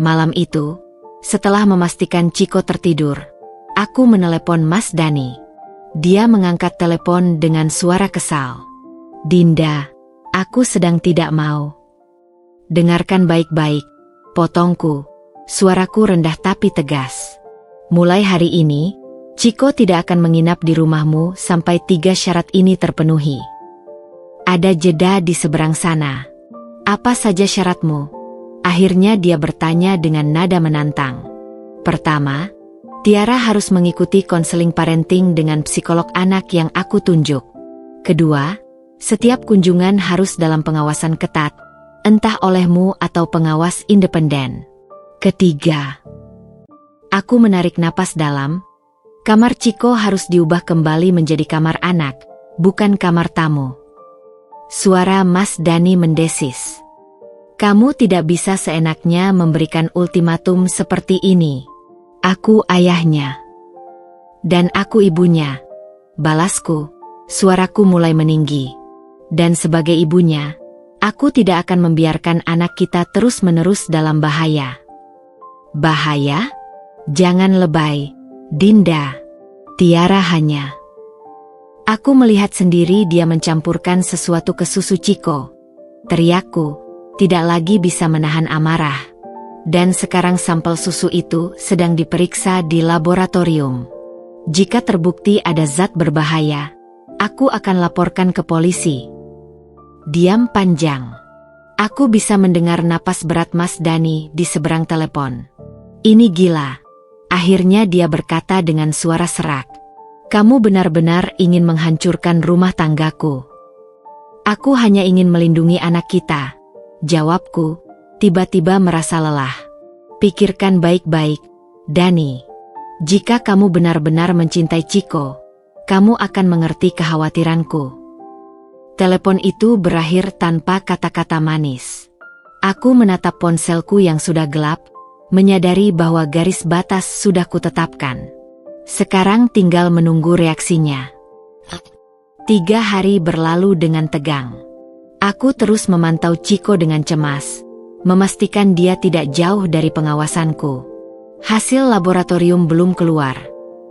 Malam itu, setelah memastikan Chico tertidur, aku menelepon Mas Dani. Dia mengangkat telepon dengan suara kesal. Dinda, aku sedang tidak mau. Dengarkan baik-baik, potongku. Suaraku rendah tapi tegas. Mulai hari ini, Chico tidak akan menginap di rumahmu sampai 3 syarat ini terpenuhi. Ada jeda di seberang sana. Apa saja syaratmu? Akhirnya dia bertanya dengan nada menantang. Pertama, Tiara harus mengikuti konseling parenting dengan psikolog anak yang aku tunjuk. Kedua, setiap kunjungan harus dalam pengawasan ketat, entah olehmu atau pengawas independen. Ketiga, aku menarik napas dalam. Kamar Chico harus diubah kembali menjadi kamar anak, bukan kamar tamu. Suara Mas Dani mendesis. Kamu tidak bisa seenaknya memberikan ultimatum seperti ini. Aku ayahnya. Dan aku ibunya. Balasku, suaraku mulai meninggi. Dan sebagai ibunya, aku tidak akan membiarkan anak kita terus-menerus dalam bahaya. Bahaya? Jangan lebay, Dinda. Tiara hanya. Aku melihat sendiri dia mencampurkan sesuatu ke susu Chico. Teriakku, tidak lagi bisa menahan amarah. Dan sekarang sampel susu itu sedang diperiksa di laboratorium. Jika terbukti ada zat berbahaya, aku akan laporkan ke polisi. Diam panjang. Aku bisa mendengar napas berat Mas Dani di seberang telepon. Ini gila. Akhirnya dia berkata dengan suara serak. Kamu benar-benar ingin menghancurkan rumah tanggaku. Aku hanya ingin melindungi anak kita, jawabku, tiba-tiba merasa lelah. Pikirkan baik-baik, Dani. Jika kamu benar-benar mencintai Chiko, kamu akan mengerti kekhawatiranku. Telepon itu berakhir tanpa kata-kata manis. Aku menatap ponselku yang sudah gelap, menyadari bahwa garis batas sudah kutetapkan. Sekarang tinggal menunggu reaksinya. 3 hari berlalu dengan tegang. Aku terus memantau Chiko dengan cemas, memastikan dia tidak jauh dari pengawasanku. Hasil laboratorium belum keluar,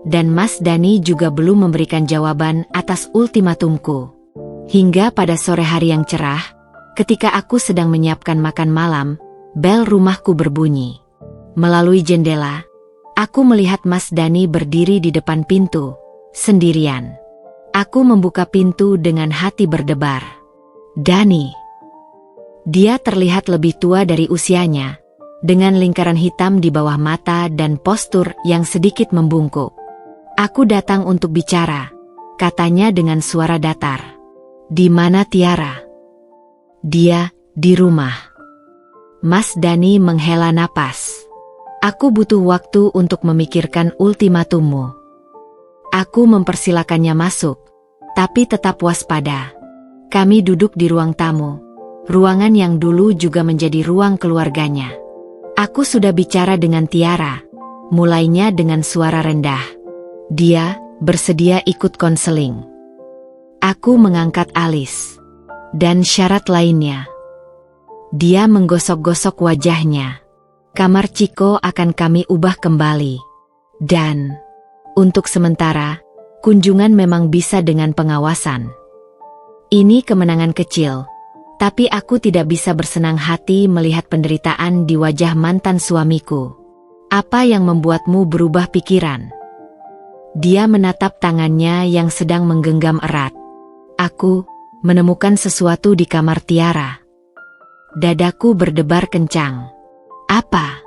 dan Mas Dani juga belum memberikan jawaban atas ultimatumku. Hingga pada sore hari yang cerah, ketika aku sedang menyiapkan makan malam, bel rumahku berbunyi. Melalui jendela, aku melihat Mas Dani berdiri di depan pintu, sendirian. Aku membuka pintu dengan hati berdebar. Dani. Dia terlihat lebih tua dari usianya, dengan lingkaran hitam di bawah mata dan postur yang sedikit membungkuk. Aku datang untuk bicara, katanya dengan suara datar. Di mana Tiara? Dia di rumah. Mas Dani menghela napas. Aku butuh waktu untuk memikirkan ultimatummu. Aku mempersilakannya masuk, tapi tetap waspada. Kami duduk di ruang tamu, ruangan yang dulu juga menjadi ruang keluarganya. Aku sudah bicara dengan Tiara, mulainya dengan suara rendah. Dia bersedia ikut konseling. Aku mengangkat alis. Dan syarat lainnya. Dia menggosok-gosok wajahnya. Kamar Chiko akan kami ubah kembali. Dan, untuk sementara, kunjungan memang bisa dengan pengawasan. Ini kemenangan kecil. Tapi aku tidak bisa bersenang hati melihat penderitaan di wajah mantan suamiku. Apa yang membuatmu berubah pikiran? Dia menatap tangannya yang sedang menggenggam erat. Aku menemukan sesuatu di kamar Tiara. Dadaku berdebar kencang. Apa?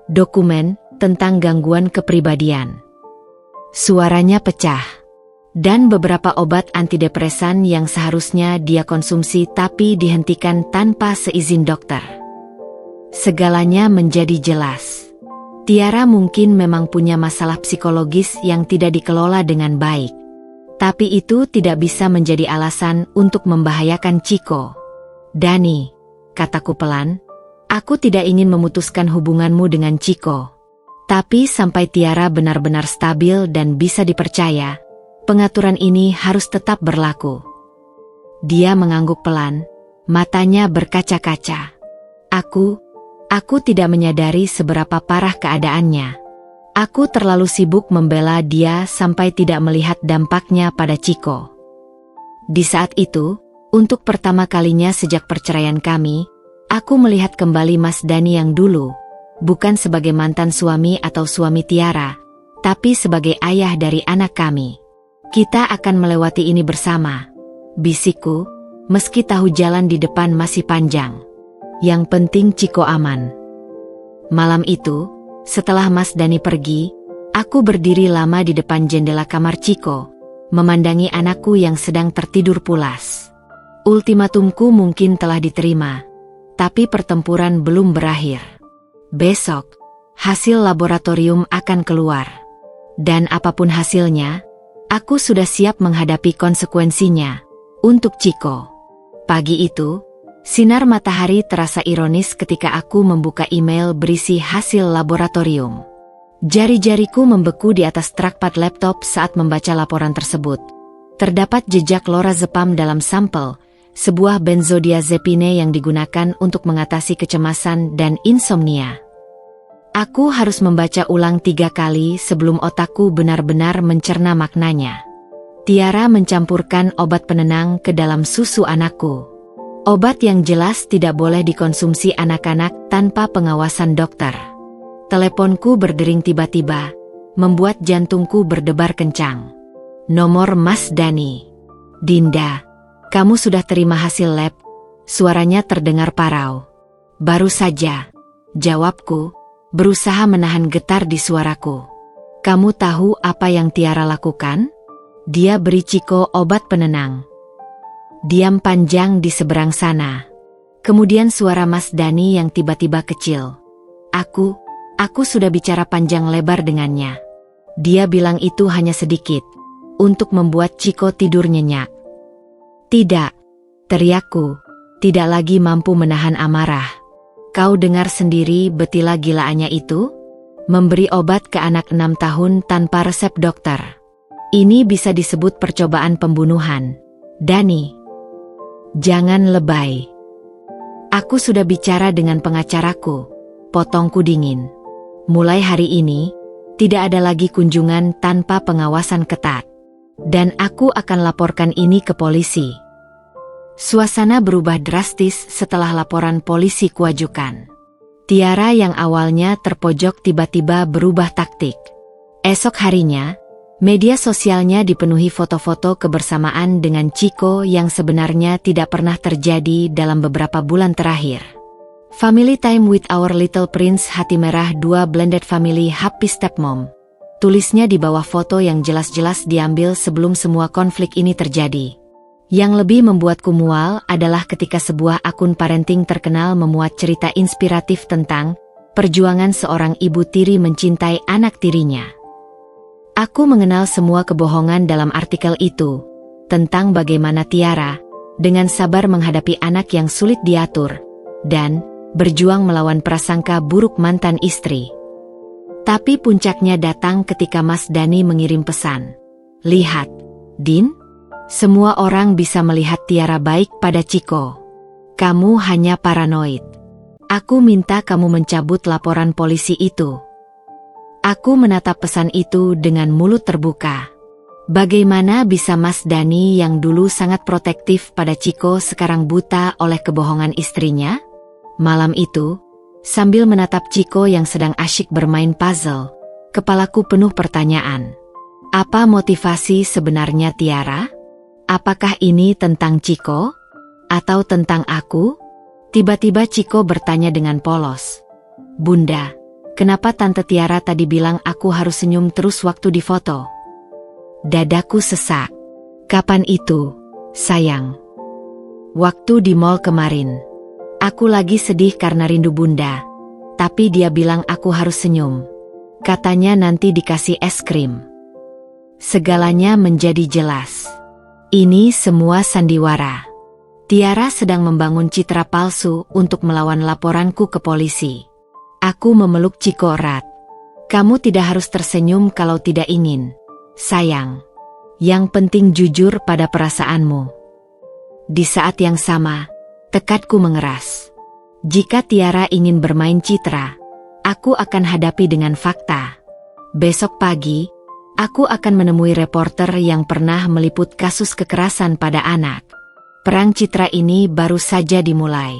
Dokumen tentang gangguan kepribadian. Suaranya pecah. Dan beberapa obat antidepresan yang seharusnya dia konsumsi tapi dihentikan tanpa seizin dokter. Segalanya menjadi jelas. Tiara mungkin memang punya masalah psikologis yang tidak dikelola dengan baik. Tapi itu tidak bisa menjadi alasan untuk membahayakan Chiko. Dani, kataku pelan, aku tidak ingin memutuskan hubunganmu dengan Chiko. Tapi sampai Tiara benar-benar stabil dan bisa dipercaya, pengaturan ini harus tetap berlaku. Dia mengangguk pelan, matanya berkaca-kaca. Aku tidak menyadari seberapa parah keadaannya. Aku terlalu sibuk membela dia sampai tidak melihat dampaknya pada Chiko. Di saat itu, untuk pertama kalinya sejak perceraian kami, aku melihat kembali Mas Dani yang dulu, bukan sebagai mantan suami atau suami Tiara, tapi sebagai ayah dari anak kami. Kita akan melewati ini bersama, bisikku, meski tahu jalan di depan masih panjang. Yang penting Chiko aman. Malam itu, setelah Mas Dani pergi, aku berdiri lama di depan jendela kamar Chiko, memandangi anakku yang sedang tertidur pulas. Ultimatumku mungkin telah diterima, tapi pertempuran belum berakhir. Besok, hasil laboratorium akan keluar. Dan apapun hasilnya, aku sudah siap menghadapi konsekuensinya, untuk Chiko. Pagi itu, sinar matahari terasa ironis ketika aku membuka email berisi hasil laboratorium. Jari-jariku membeku di atas trackpad laptop saat membaca laporan tersebut. Terdapat jejak lorazepam dalam sampel, sebuah benzodiazepine yang digunakan untuk mengatasi kecemasan dan insomnia. Aku harus membaca ulang 3 kali sebelum otakku benar-benar mencerna maknanya. Tiara mencampurkan obat penenang ke dalam susu anakku. Obat yang jelas tidak boleh dikonsumsi anak-anak tanpa pengawasan dokter. Teleponku berdering tiba-tiba, membuat jantungku berdebar kencang. Nomor Mas Dani. Dinda, kamu sudah terima hasil lab? Suaranya terdengar parau. Baru saja, jawabku, berusaha menahan getar di suaraku. Kamu tahu apa yang Tiara lakukan? Dia beri Chiko obat penenang. Diam panjang di seberang sana. Kemudian suara Mas Dani yang tiba-tiba kecil. Aku sudah bicara panjang lebar dengannya. Dia bilang itu hanya sedikit, untuk membuat Chiko tidur nyenyak. Tidak, teriakku, tidak lagi mampu menahan amarah. Kau dengar sendiri betila gilaannya itu? Memberi obat ke anak 6 tahun tanpa resep dokter. Ini bisa disebut percobaan pembunuhan. Dani, jangan lebay. Aku sudah bicara dengan pengacaraku, potongku dingin. Mulai hari ini, tidak ada lagi kunjungan tanpa pengawasan ketat. Dan aku akan laporkan ini ke polisi. Suasana berubah drastis setelah laporan polisi kuajukan. Tiara yang awalnya terpojok tiba-tiba berubah taktik. Esok harinya, media sosialnya dipenuhi foto-foto kebersamaan dengan Chiko yang sebenarnya tidak pernah terjadi dalam beberapa bulan terakhir. Family time with our little prince, hati merah 2 blended family happy stepmom. Tulisnya di bawah foto yang jelas-jelas diambil sebelum semua konflik ini terjadi. Yang lebih membuatku mual adalah ketika sebuah akun parenting terkenal memuat cerita inspiratif tentang perjuangan seorang ibu tiri mencintai anak tirinya. Aku mengenal semua kebohongan dalam artikel itu, tentang bagaimana Tiara, dengan sabar menghadapi anak yang sulit diatur, dan berjuang melawan prasangka buruk mantan istri. Tapi puncaknya datang ketika Mas Dani mengirim pesan. Lihat, Din, semua orang bisa melihat Tiara baik pada Chiko. Kamu hanya paranoid. Aku minta kamu mencabut laporan polisi itu. Aku menatap pesan itu dengan mulut terbuka. Bagaimana bisa Mas Dani yang dulu sangat protektif pada Chiko sekarang buta oleh kebohongan istrinya? Malam itu, sambil menatap Chiko yang sedang asyik bermain puzzle, kepalaku penuh pertanyaan. Apa motivasi sebenarnya Tiara? Apakah ini tentang Chiko? Atau tentang aku? Tiba-tiba Chiko bertanya dengan polos. Bunda, kenapa Tante Tiara tadi bilang aku harus senyum terus waktu difoto? Dadaku sesak. Kapan itu, sayang? Waktu di mall kemarin. Aku lagi sedih karena rindu Bunda. Tapi dia bilang aku harus senyum. Katanya nanti dikasih es krim. Segalanya menjadi jelas. Ini semua sandiwara. Tiara sedang membangun citra palsu untuk melawan laporanku ke polisi. Aku memeluk Chiko erat. Kamu tidak harus tersenyum kalau tidak ingin, sayang. Yang penting jujur pada perasaanmu. Di saat yang sama, tekadku mengeras. Jika Tiara ingin bermain citra, aku akan hadapi dengan fakta. Besok pagi, aku akan menemui reporter yang pernah meliput kasus kekerasan pada anak. Perang citra ini baru saja dimulai.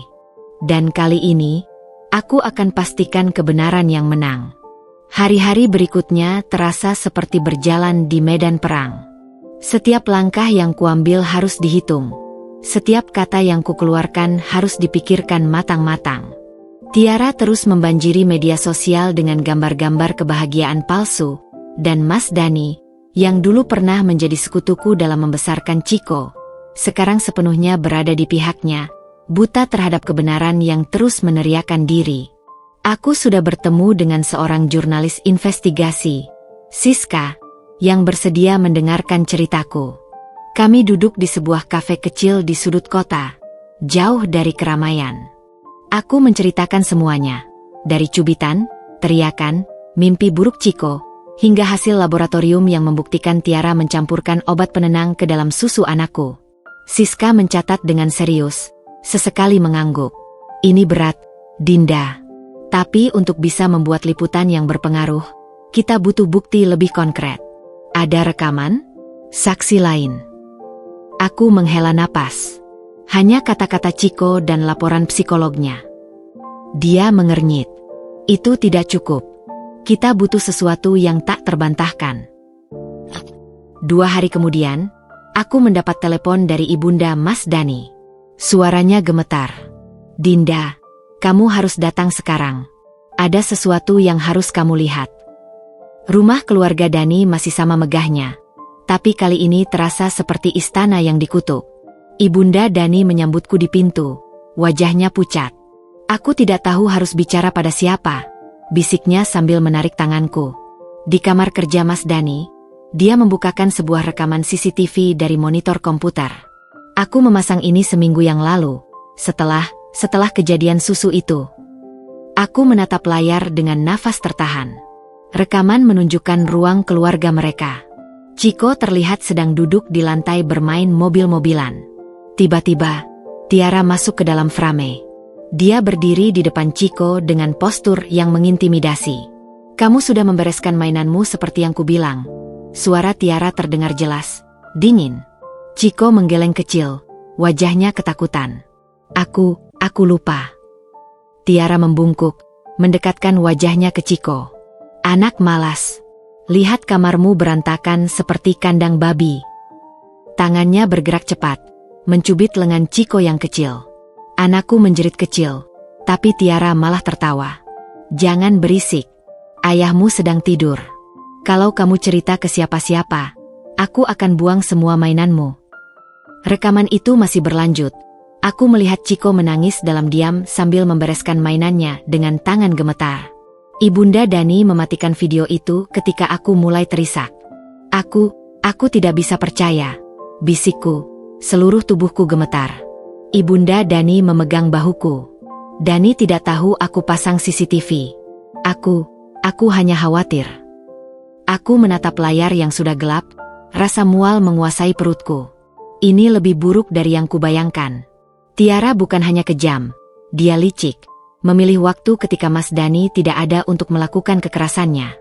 Dan kali ini, aku akan pastikan kebenaran yang menang. Hari-hari berikutnya terasa seperti berjalan di medan perang. Setiap langkah yang kuambil harus dihitung. Setiap kata yang kukeluarkan harus dipikirkan matang-matang. Tiara terus membanjiri media sosial dengan gambar-gambar kebahagiaan palsu, dan Mas Dani, yang dulu pernah menjadi sekutuku dalam membesarkan Chiko, sekarang sepenuhnya berada di pihaknya, buta terhadap kebenaran yang terus meneriakkan diri. Aku sudah bertemu dengan seorang jurnalis investigasi, Siska, yang bersedia mendengarkan ceritaku. Kami duduk di sebuah kafe kecil di sudut kota, jauh dari keramaian. Aku menceritakan semuanya, dari cubitan, teriakan, mimpi buruk Chiko, hingga hasil laboratorium yang membuktikan Tiara mencampurkan obat penenang ke dalam susu anakku. Siska mencatat dengan serius, sesekali mengangguk. Ini berat, Dinda. Tapi untuk bisa membuat liputan yang berpengaruh, kita butuh bukti lebih konkret. Ada rekaman? Saksi lain? Aku menghela napas. Hanya kata-kata Chiko dan laporan psikolognya. Dia mengernyit. Itu tidak cukup. Kita butuh sesuatu yang tak terbantahkan. 2 hari kemudian, aku mendapat telepon dari ibunda Mas Dani. Suaranya gemetar. Dinda, kamu harus datang sekarang. Ada sesuatu yang harus kamu lihat. Rumah keluarga Dani masih sama megahnya. Tapi kali ini terasa seperti istana yang dikutuk. Ibunda Dani menyambutku di pintu, wajahnya pucat. Aku tidak tahu harus bicara pada siapa, bisiknya sambil menarik tanganku. Di kamar kerja Mas Dani, dia membukakan sebuah rekaman CCTV dari monitor komputer. Aku memasang ini seminggu yang lalu, setelah kejadian susu itu. Aku menatap layar dengan nafas tertahan. Rekaman menunjukkan ruang keluarga mereka. Chico terlihat sedang duduk di lantai bermain mobil-mobilan. Tiba-tiba, Tiara masuk ke dalam frame. Dia berdiri di depan Chico dengan postur yang mengintimidasi. "Kamu sudah membereskan mainanmu seperti yang kubilang." Suara Tiara terdengar jelas, dingin. Chico menggeleng kecil, wajahnya ketakutan. Aku lupa." Tiara membungkuk, mendekatkan wajahnya ke Chico. "Anak malas. Lihat kamarmu berantakan seperti kandang babi." Tangannya bergerak cepat, mencubit lengan Chico yang kecil. Anakku menjerit kecil, tapi Tiara malah tertawa. "Jangan berisik. Ayahmu sedang tidur. Kalau kamu cerita ke siapa-siapa, aku akan buang semua mainanmu." Rekaman itu masih berlanjut. Aku melihat Chico menangis dalam diam sambil membereskan mainannya dengan tangan gemetar. Ibunda Dani mematikan video itu ketika aku mulai terisak. Aku tidak bisa percaya," bisikku. Seluruh tubuhku gemetar. Ibunda Dani memegang bahuku. Dani tidak tahu aku pasang CCTV. Aku hanya khawatir. Aku menatap layar yang sudah gelap, rasa mual menguasai perutku. Ini lebih buruk dari yang kubayangkan. Tiara bukan hanya kejam, dia licik, memilih waktu ketika Mas Dani tidak ada untuk melakukan kekerasannya.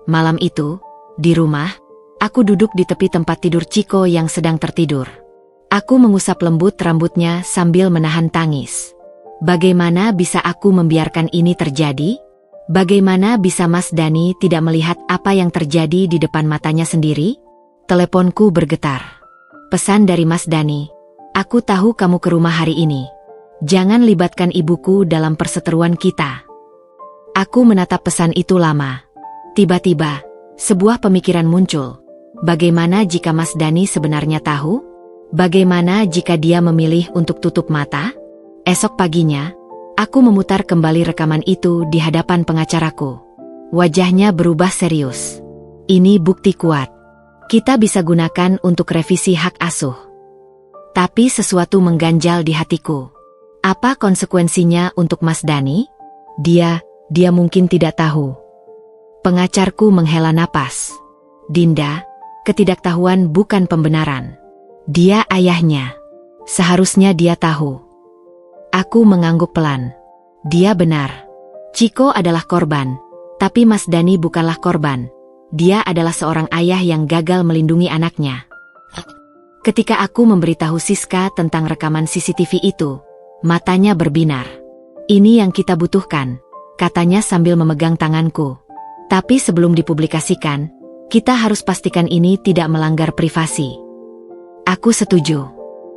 Malam itu, di rumah, aku duduk di tepi tempat tidur Chico yang sedang tertidur. Aku mengusap lembut rambutnya sambil menahan tangis. Bagaimana bisa aku membiarkan ini terjadi? Bagaimana bisa Mas Dani tidak melihat apa yang terjadi di depan matanya sendiri? Teleponku bergetar. Pesan dari Mas Dani. "Aku tahu kamu ke rumah hari ini. Jangan libatkan ibuku dalam perseteruan kita." Aku menatap pesan itu lama. Tiba-tiba, sebuah pemikiran muncul. Bagaimana jika Mas Dani sebenarnya tahu? Bagaimana jika dia memilih untuk tutup mata? Esok paginya, aku memutar kembali rekaman itu di hadapan pengacaraku. Wajahnya berubah serius. "Ini bukti kuat. Kita bisa gunakan untuk revisi hak asuh." Tapi sesuatu mengganjal di hatiku. Apa konsekuensinya untuk Mas Dani? Dia mungkin tidak tahu. Pengacarku menghela napas. "Dinda, ketidaktahuan bukan pembenaran. Dia ayahnya. Seharusnya dia tahu." Aku mengangguk pelan. Dia benar. Chico adalah korban, tapi Mas Dani bukanlah korban. Dia adalah seorang ayah yang gagal melindungi anaknya. Ketika aku memberitahu Siska tentang rekaman CCTV itu, matanya berbinar. "Ini yang kita butuhkan," katanya sambil memegang tanganku. "Tapi sebelum dipublikasikan, kita harus pastikan ini tidak melanggar privasi." Aku setuju.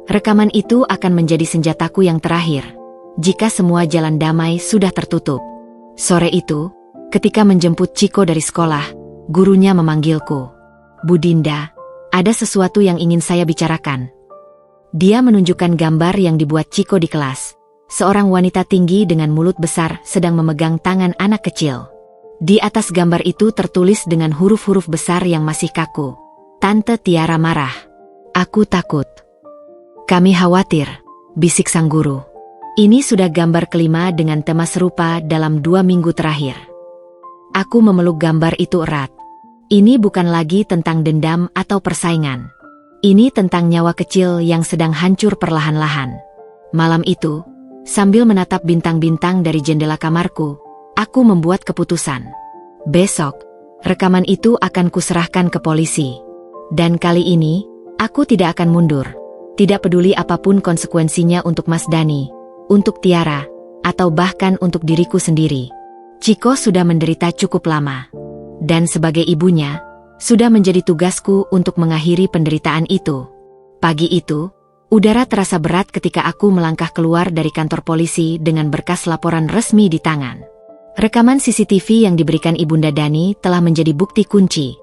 Rekaman itu akan menjadi senjataku yang terakhir, jika semua jalan damai sudah tertutup. Sore itu, ketika menjemput Chico dari sekolah, gurunya memanggilku. "Bu Dinda, ada sesuatu yang ingin saya bicarakan." Dia menunjukkan gambar yang dibuat Chico di kelas. Seorang wanita tinggi dengan mulut besar sedang memegang tangan anak kecil. Di atas gambar itu tertulis dengan huruf-huruf besar yang masih kaku. "Tante Tiara marah. Aku takut. Kami khawatir," bisik sang guru. Ini sudah gambar kelima dengan tema serupa dalam 2 minggu terakhir. Aku memeluk gambar itu erat. Ini bukan lagi tentang dendam atau persaingan. Ini tentang nyawa kecil yang sedang hancur perlahan-lahan. Malam itu, sambil menatap bintang-bintang dari jendela kamarku, aku membuat keputusan. Besok, rekaman itu akan kuserahkan ke polisi. Dan kali ini, aku tidak akan mundur. Tidak peduli apapun konsekuensinya untuk Mas Dani, untuk Tiara, atau bahkan untuk diriku sendiri. Chico sudah menderita cukup lama. Dan sebagai ibunya, sudah menjadi tugasku untuk mengakhiri penderitaan itu. Pagi itu, udara terasa berat ketika aku melangkah keluar dari kantor polisi dengan berkas laporan resmi di tangan. Rekaman CCTV yang diberikan Ibunda Dani telah menjadi bukti kunci.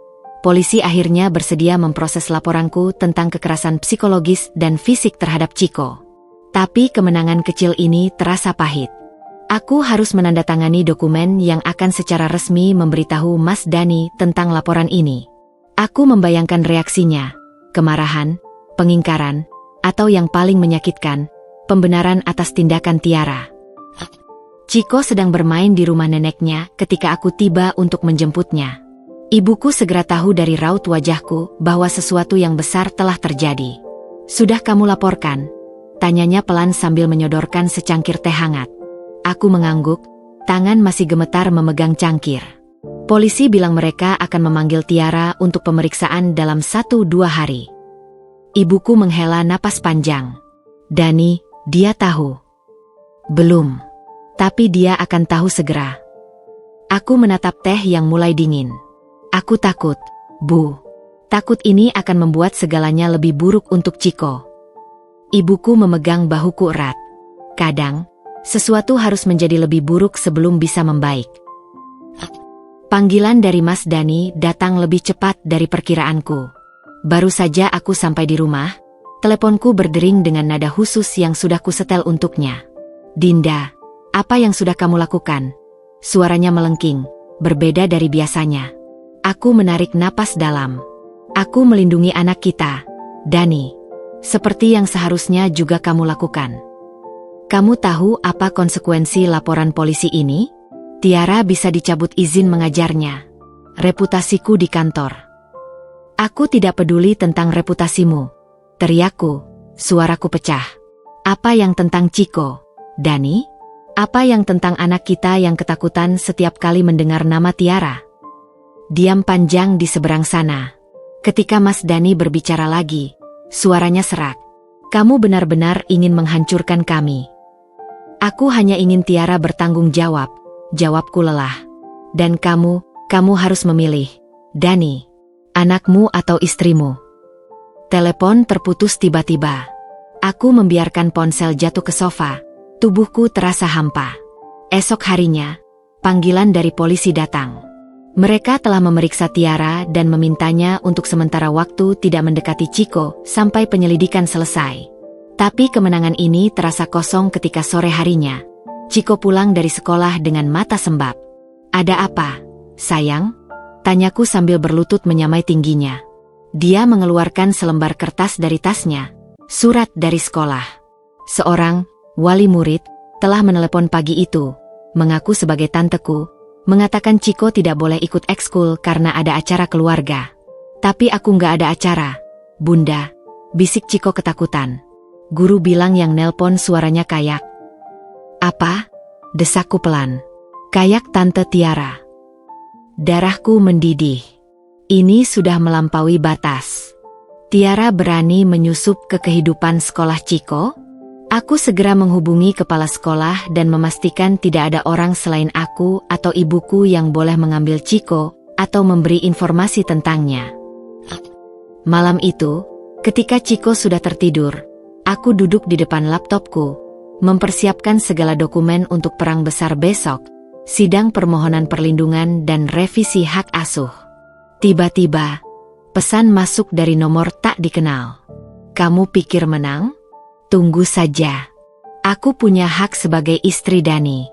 polisi akhirnya bersedia memproses laporanku tentang kekerasan psikologis dan fisik terhadap Chiko. Tapi kemenangan kecil ini terasa pahit. Aku harus menandatangani dokumen yang akan secara resmi memberitahu Mas Dani tentang laporan ini. Aku membayangkan reaksinya, kemarahan, pengingkaran, atau yang paling menyakitkan, pembenaran atas tindakan Tiara. Chiko sedang bermain di rumah neneknya ketika aku tiba untuk menjemputnya. Ibuku segera tahu dari raut wajahku bahwa sesuatu yang besar telah terjadi. "Sudah kamu laporkan?" tanyanya pelan sambil menyodorkan secangkir teh hangat. Aku mengangguk, tangan masih gemetar memegang cangkir. Polisi bilang mereka akan memanggil Tiara untuk pemeriksaan dalam 1-2 hari. Ibuku menghela napas panjang. "Dani, dia tahu?" "Belum. Tapi dia akan tahu segera." Aku menatap teh yang mulai dingin. "Aku takut, Bu. Takut ini akan membuat segalanya lebih buruk untuk Chiko." Ibuku memegang bahuku erat. "Kadang, sesuatu harus menjadi lebih buruk sebelum bisa membaik." Panggilan dari Mas Dani datang lebih cepat dari perkiraanku. Baru saja aku sampai di rumah, teleponku berdering dengan nada khusus yang sudah kusetel untuknya. "Dinda, apa yang sudah kamu lakukan?" Suaranya melengking, berbeda dari biasanya. Aku menarik napas dalam. "Aku melindungi anak kita, Dani. Seperti yang seharusnya juga kamu lakukan." "Kamu tahu apa konsekuensi laporan polisi ini? Tiara bisa dicabut izin mengajarnya. Reputasiku di kantor." "Aku tidak peduli tentang reputasimu," teriakku, suaraku pecah. "Apa yang tentang Chiko, Dani? Apa yang tentang anak kita yang ketakutan setiap kali mendengar nama Tiara?" Diam panjang di seberang sana. Ketika Mas Dani berbicara lagi, suaranya serak. "Kamu benar-benar ingin menghancurkan kami." "Aku hanya ingin Tiara bertanggung jawab," jawabku lelah. "Dan kamu harus memilih, Dani, anakmu atau istrimu." Telepon terputus tiba-tiba. Aku membiarkan ponsel jatuh ke sofa. Tubuhku terasa hampa. Esok harinya, panggilan dari polisi datang. Mereka telah memeriksa Tiara dan memintanya untuk sementara waktu tidak mendekati Chiko sampai penyelidikan selesai. Tapi kemenangan ini terasa kosong ketika sore harinya. Chiko pulang dari sekolah dengan mata sembab. "Ada apa, sayang?" tanyaku sambil berlutut menyamai tingginya. Dia mengeluarkan selembar kertas dari tasnya. Surat dari sekolah. Seorang wali murid telah menelepon pagi itu, mengaku sebagai tanteku, mengatakan Chiko tidak boleh ikut ekskul karena ada acara keluarga. "Tapi aku nggak ada acara, Bunda," bisik Chiko ketakutan. "Guru bilang yang nelpon suaranya kayak." "Apa?" desakku pelan. "Kayak Tante Tiara." Darahku mendidih. Ini sudah melampaui batas. Tiara berani menyusup ke kehidupan sekolah Chiko? Aku segera menghubungi kepala sekolah dan memastikan tidak ada orang selain aku atau ibuku yang boleh mengambil Chiko atau memberi informasi tentangnya. Malam itu, ketika Chiko sudah tertidur, aku duduk di depan laptopku, mempersiapkan segala dokumen untuk perang besar besok, sidang permohonan perlindungan dan revisi hak asuh. Tiba-tiba, pesan masuk dari nomor tak dikenal. "Kamu pikir menang? Tunggu saja. Aku punya hak sebagai istri Dani.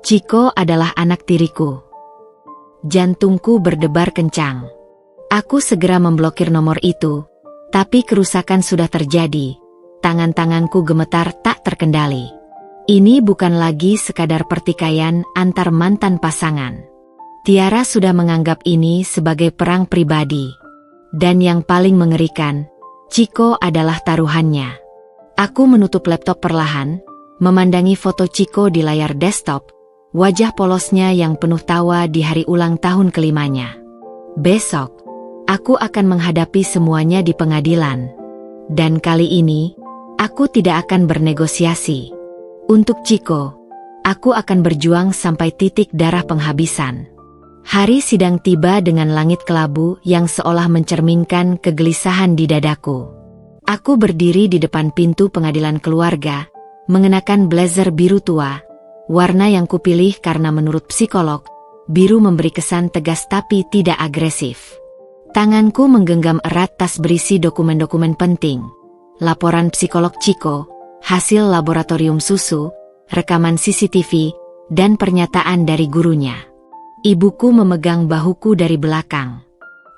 Chiko adalah anak tiriku." Jantungku berdebar kencang. Aku segera memblokir nomor itu, tapi kerusakan sudah terjadi. Tangan-tanganku gemetar tak terkendali. Ini bukan lagi sekadar pertikaian antar mantan pasangan. Tiara sudah menganggap ini sebagai perang pribadi. Dan yang paling mengerikan, Chiko adalah taruhannya. Aku menutup laptop perlahan, memandangi foto Chiko di layar desktop, wajah polosnya yang penuh tawa di hari ulang tahun kelimanya. Besok, aku akan menghadapi semuanya di pengadilan. Dan kali ini, aku tidak akan bernegosiasi. Untuk Chiko, aku akan berjuang sampai titik darah penghabisan. Hari sidang tiba dengan langit kelabu yang seolah mencerminkan kegelisahan di dadaku. Aku berdiri di depan pintu pengadilan keluarga, mengenakan blazer biru tua, warna yang kupilih karena menurut psikolog, biru memberi kesan tegas tapi tidak agresif. Tanganku menggenggam erat tas berisi dokumen-dokumen penting. Laporan psikolog Chiko, hasil laboratorium susu, rekaman CCTV, dan pernyataan dari gurunya. Ibuku memegang bahuku dari belakang.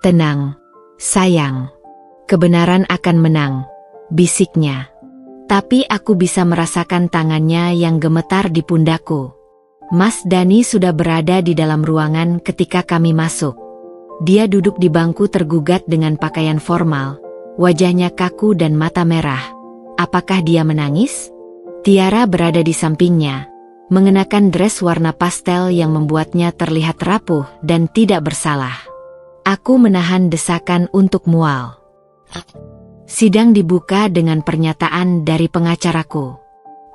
"Tenang, sayang. Kebenaran akan menang," bisiknya. Tapi aku bisa merasakan tangannya yang gemetar di pundakku. Mas Dani sudah berada di dalam ruangan ketika kami masuk. Dia duduk di bangku tergugat dengan pakaian formal, wajahnya kaku dan mata merah. Apakah dia menangis? Tiara berada di sampingnya, mengenakan dress warna pastel yang membuatnya terlihat rapuh dan tidak bersalah. Aku menahan desakan untuk mual. Sidang dibuka dengan pernyataan dari pengacaraku.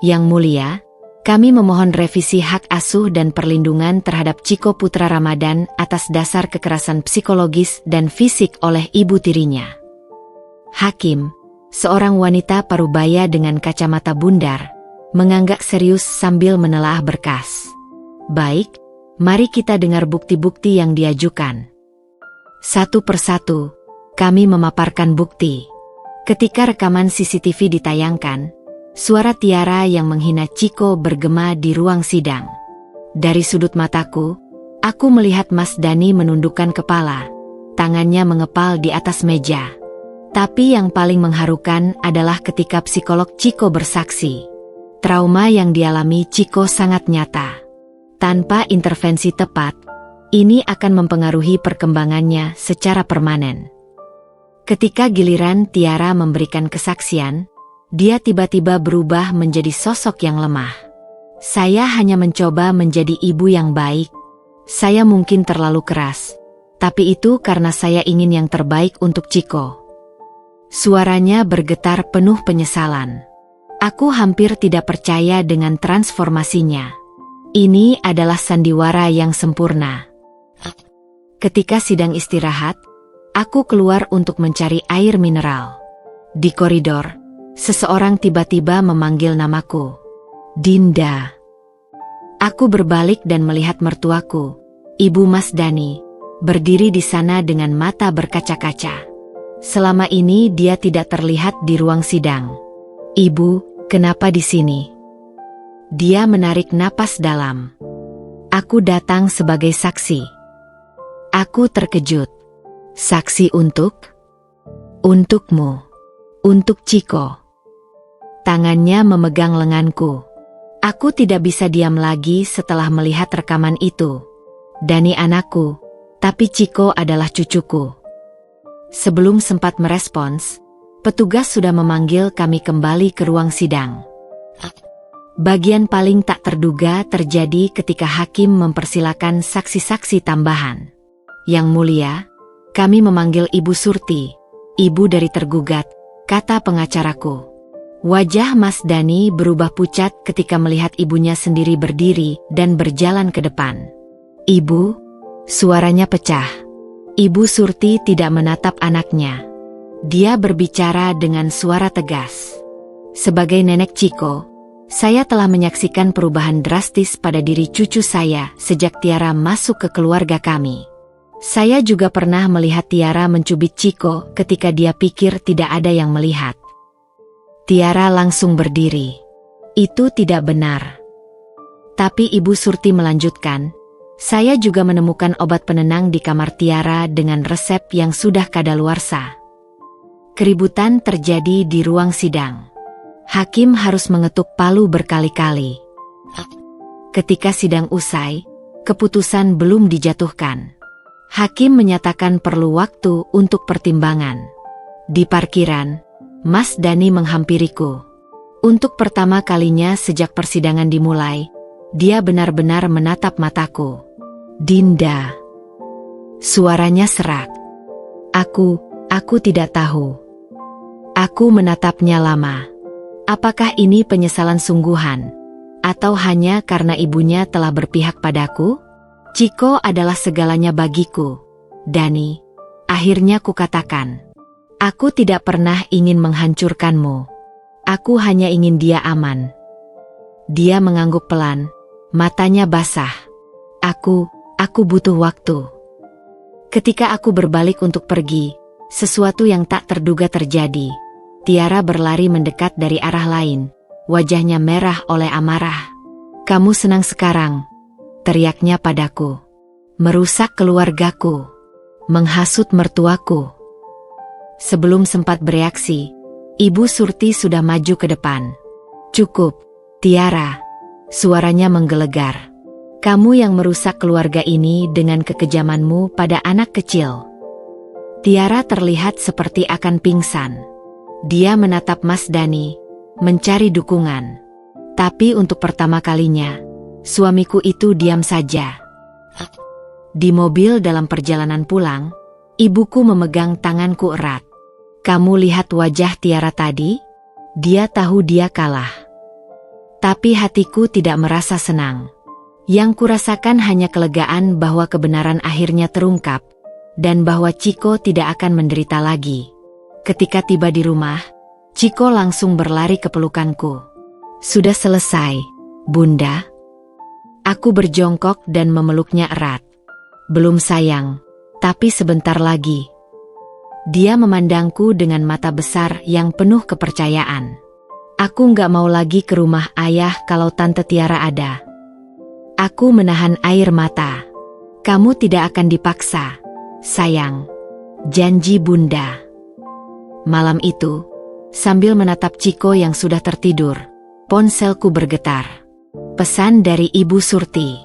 "Yang Mulia, kami memohon revisi hak asuh dan perlindungan terhadap Chiko Putra Ramadan atas dasar kekerasan psikologis dan fisik oleh ibu tirinya." Hakim, seorang wanita parubaya dengan kacamata bundar, mengangguk serius sambil menelaah berkas. "Baik, mari kita dengar bukti-bukti yang diajukan." Satu persatu, kami memaparkan bukti. Ketika rekaman CCTV ditayangkan, suara Tiara yang menghina Chiko bergema di ruang sidang. Dari sudut mataku, aku melihat Mas Dani menundukkan kepala, tangannya mengepal di atas meja. Tapi yang paling mengharukan adalah ketika psikolog Chiko bersaksi. Trauma yang dialami Chiko sangat nyata. Tanpa intervensi tepat, ini akan mempengaruhi perkembangannya secara permanen. Ketika giliran Tiara memberikan kesaksian, dia tiba-tiba berubah menjadi sosok yang lemah. "Saya hanya mencoba menjadi ibu yang baik. Saya mungkin terlalu keras, tapi itu karena saya ingin yang terbaik untuk Chiko." Suaranya bergetar penuh penyesalan. Aku hampir tidak percaya dengan transformasinya. Ini adalah sandiwara yang sempurna. Ketika sidang istirahat, aku keluar untuk mencari air mineral. Di koridor, seseorang tiba-tiba memanggil namaku. "Dinda." Aku berbalik dan melihat mertuaku, Ibu Mas Dani, berdiri di sana dengan mata berkaca-kaca. Selama ini dia tidak terlihat di ruang sidang. "Ibu, kenapa di sini?" Dia menarik napas dalam. "Aku datang sebagai saksi." Aku terkejut. "Saksi untuk?" "Untukmu. Untuk Chiko." Tangannya memegang lenganku. Aku tidak bisa diam lagi setelah melihat rekaman itu. Dani anakku, tapi Chiko adalah cucuku. Sebelum sempat merespons, petugas sudah memanggil kami kembali ke ruang sidang. Bagian paling tak terduga terjadi ketika hakim mempersilakan saksi-saksi tambahan. "Yang Mulia, kami memanggil Ibu Surti, ibu dari tergugat," kata pengacaraku. Wajah Mas Dani berubah pucat ketika melihat ibunya sendiri berdiri dan berjalan ke depan. "Ibu," suaranya pecah. Ibu Surti tidak menatap anaknya. Dia berbicara dengan suara tegas. "Sebagai nenek Chiko, saya telah menyaksikan perubahan drastis pada diri cucu saya sejak Tiara masuk ke keluarga kami. Saya juga pernah melihat Tiara mencubit Chiko ketika dia pikir tidak ada yang melihat." Tiara langsung berdiri. "Itu tidak benar." Tapi Ibu Surti melanjutkan, "Saya juga menemukan obat penenang di kamar Tiara dengan resep yang sudah kadaluarsa." Keributan terjadi di ruang sidang. Hakim harus mengetuk palu berkali-kali. Ketika sidang usai, keputusan belum dijatuhkan. Hakim menyatakan perlu waktu untuk pertimbangan. Di parkiran, Mas Dani menghampiriku. Untuk pertama kalinya sejak persidangan dimulai, dia benar-benar menatap mataku. "Dinda." Suaranya serak. Aku tidak tahu." Aku menatapnya lama. Apakah ini penyesalan sungguhan? Atau hanya karena ibunya telah berpihak padaku? "Chiko adalah segalanya bagiku, Dani," akhirnya kukatakan. "Aku tidak pernah ingin menghancurkanmu. Aku hanya ingin dia aman." Dia mengangguk pelan, matanya basah. Aku butuh waktu." Ketika aku berbalik untuk pergi, sesuatu yang tak terduga terjadi. Tiara berlari mendekat dari arah lain, wajahnya merah oleh amarah. "Kamu senang sekarang?" teriaknya padaku. "Merusak keluargaku, menghasut mertuaku." Sebelum sempat bereaksi, Ibu Surti sudah maju ke depan. "Cukup, Tiara," suaranya menggelegar. "Kamu yang merusak keluarga ini dengan kekejamanmu pada anak kecil." Tiara terlihat seperti akan pingsan. Dia menatap Mas Dani, mencari dukungan. Tapi untuk pertama kalinya, suamiku itu diam saja. Di mobil dalam perjalanan pulang, ibuku memegang tanganku erat. "Kamu lihat wajah Tiara tadi? Dia tahu dia kalah." Tapi hatiku tidak merasa senang. Yang kurasakan hanya kelegaan bahwa kebenaran akhirnya terungkap, dan bahwa Chiko tidak akan menderita lagi. Ketika tiba di rumah, Chiko langsung berlari ke pelukanku. "Sudah selesai, Bunda." Aku berjongkok dan memeluknya erat. "Belum sayang, tapi sebentar lagi." Dia memandangku dengan mata besar yang penuh kepercayaan. "Aku nggak mau lagi ke rumah ayah kalau Tante Tiara ada." Aku menahan air mata. "Kamu tidak akan dipaksa, sayang. Janji Bunda." Malam itu, sambil menatap Chiko yang sudah tertidur, ponselku bergetar. Pesan dari Ibu Surti.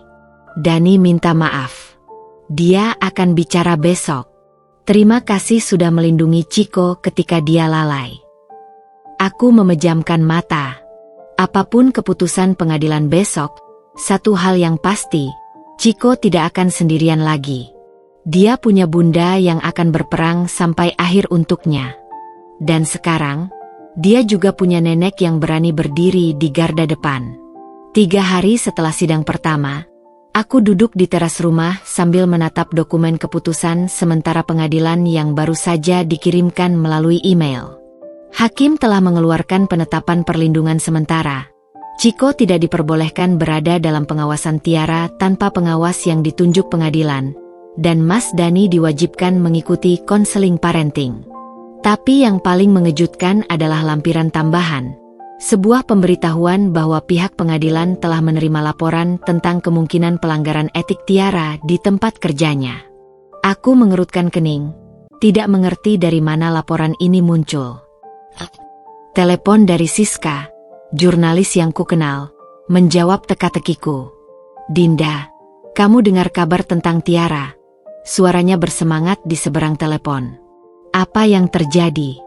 "Dani minta maaf. Dia akan bicara besok. Terima kasih sudah melindungi Chiko ketika dia lalai." Aku memejamkan mata. Apapun keputusan pengadilan besok, satu hal yang pasti, Chiko tidak akan sendirian lagi. Dia punya Bunda yang akan berperang sampai akhir untuknya. Dan sekarang, dia juga punya nenek yang berani berdiri di garda depan. 3 hari setelah sidang pertama, aku duduk di teras rumah sambil menatap dokumen keputusan sementara pengadilan yang baru saja dikirimkan melalui email. Hakim telah mengeluarkan penetapan perlindungan sementara. Chiko tidak diperbolehkan berada dalam pengawasan Tiara tanpa pengawas yang ditunjuk pengadilan, dan Mas Dani diwajibkan mengikuti konseling parenting. Tapi yang paling mengejutkan adalah lampiran tambahan, sebuah pemberitahuan bahwa pihak pengadilan telah menerima laporan tentang kemungkinan pelanggaran etik Tiara di tempat kerjanya. Aku mengerutkan kening, tidak mengerti dari mana laporan ini muncul. Telepon dari Siska, jurnalis yang kukenal, menjawab teka-tekiku. "Dinda, kamu dengar kabar tentang Tiara?" Suaranya bersemangat di seberang telepon. "Apa yang terjadi?"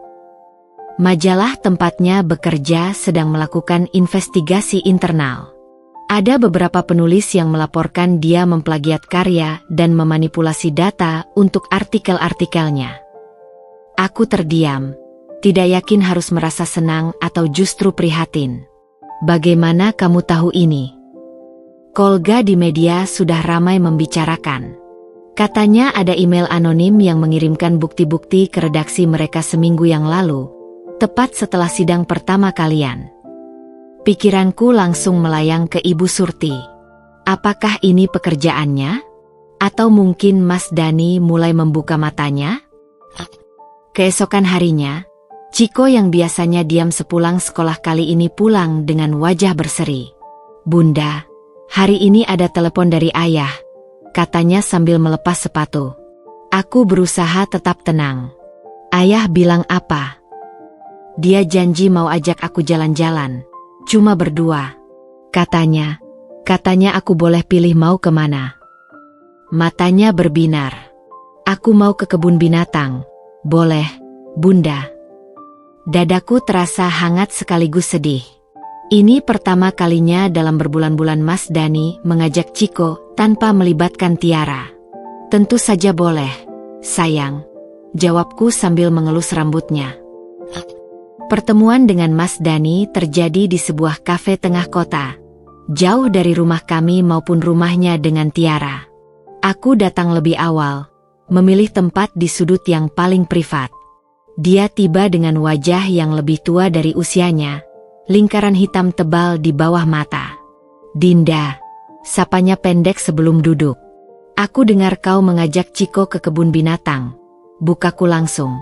Majalah tempatnya bekerja sedang melakukan investigasi internal. Ada beberapa penulis yang melaporkan dia memplagiat karya dan memanipulasi data untuk artikel-artikelnya. Aku terdiam, tidak yakin harus merasa senang atau justru prihatin. "Bagaimana kamu tahu ini?" Kolga di media sudah ramai membicarakan. Katanya ada email anonim yang mengirimkan bukti-bukti ke redaksi mereka seminggu yang lalu, tepat setelah sidang pertama kalian. Pikiranku langsung melayang ke Ibu Surti. Apakah ini pekerjaannya? Atau mungkin Mas Dani mulai membuka matanya? Keesokan harinya, Chiko yang biasanya diam sepulang sekolah kali ini pulang dengan wajah berseri. "Bunda, hari ini ada telepon dari ayah," katanya sambil melepas sepatu. Aku berusaha tetap tenang. "Ayah bilang apa?" "Dia janji mau ajak aku jalan-jalan. Cuma berdua. Katanya aku boleh pilih mau kemana." Matanya berbinar. "Aku mau ke kebun binatang. Boleh, Bunda." Dadaku terasa hangat sekaligus sedih. Ini pertama kalinya dalam berbulan-bulan Mas Dani mengajak Chiko tanpa melibatkan Tiara. "Tentu saja boleh, sayang," jawabku sambil mengelus rambutnya. Pertemuan dengan Mas Dani terjadi di sebuah kafe tengah kota, jauh dari rumah kami maupun rumahnya dengan Tiara. Aku datang lebih awal, memilih tempat di sudut yang paling privat. Dia tiba dengan wajah yang lebih tua dari usianya, lingkaran hitam tebal di bawah mata. "Dinda," sapanya pendek sebelum duduk. Aku dengar kau mengajak Chiko ke kebun binatang. Bukaku langsung.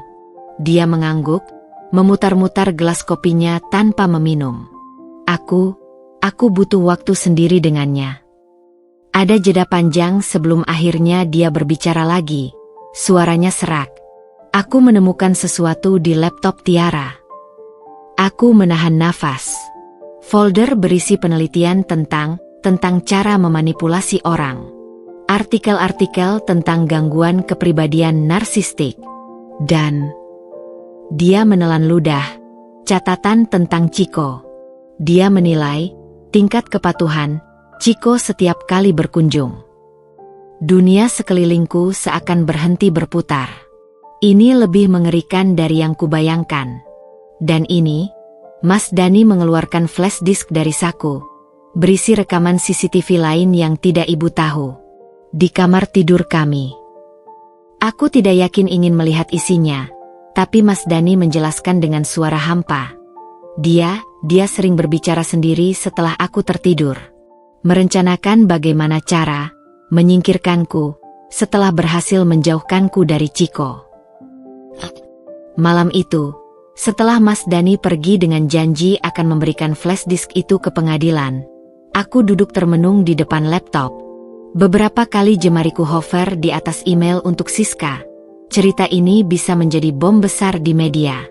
Dia mengangguk, memutar-mutar gelas kopinya tanpa meminum. Aku butuh waktu sendiri dengannya. Ada jeda panjang sebelum akhirnya dia berbicara lagi. Suaranya serak. Aku menemukan sesuatu di laptop Tiara. Aku menahan nafas. Folder berisi penelitian tentang cara memanipulasi orang. Artikel-artikel tentang gangguan kepribadian narsistik. Dan dia menelan ludah. Catatan tentang Chiko. Dia menilai tingkat kepatuhan Chiko setiap kali berkunjung. Dunia sekelilingku seakan berhenti berputar. Ini lebih mengerikan dari yang kubayangkan. Dan ini, Mas Dani mengeluarkan flash disk dari saku. Berisi rekaman CCTV lain yang tidak ibu tahu. Di kamar tidur kami. Aku tidak yakin ingin melihat isinya, tapi Mas Dani menjelaskan dengan suara hampa. Dia sering berbicara sendiri setelah aku tertidur. Merencanakan bagaimana cara menyingkirkanku setelah berhasil menjauhkanku dari Chiko. Malam itu, setelah Mas Dani pergi dengan janji akan memberikan flash disk itu ke pengadilan, aku duduk termenung di depan laptop. Beberapa kali jemariku hover di atas email untuk Siska. Cerita ini bisa menjadi bom besar di media.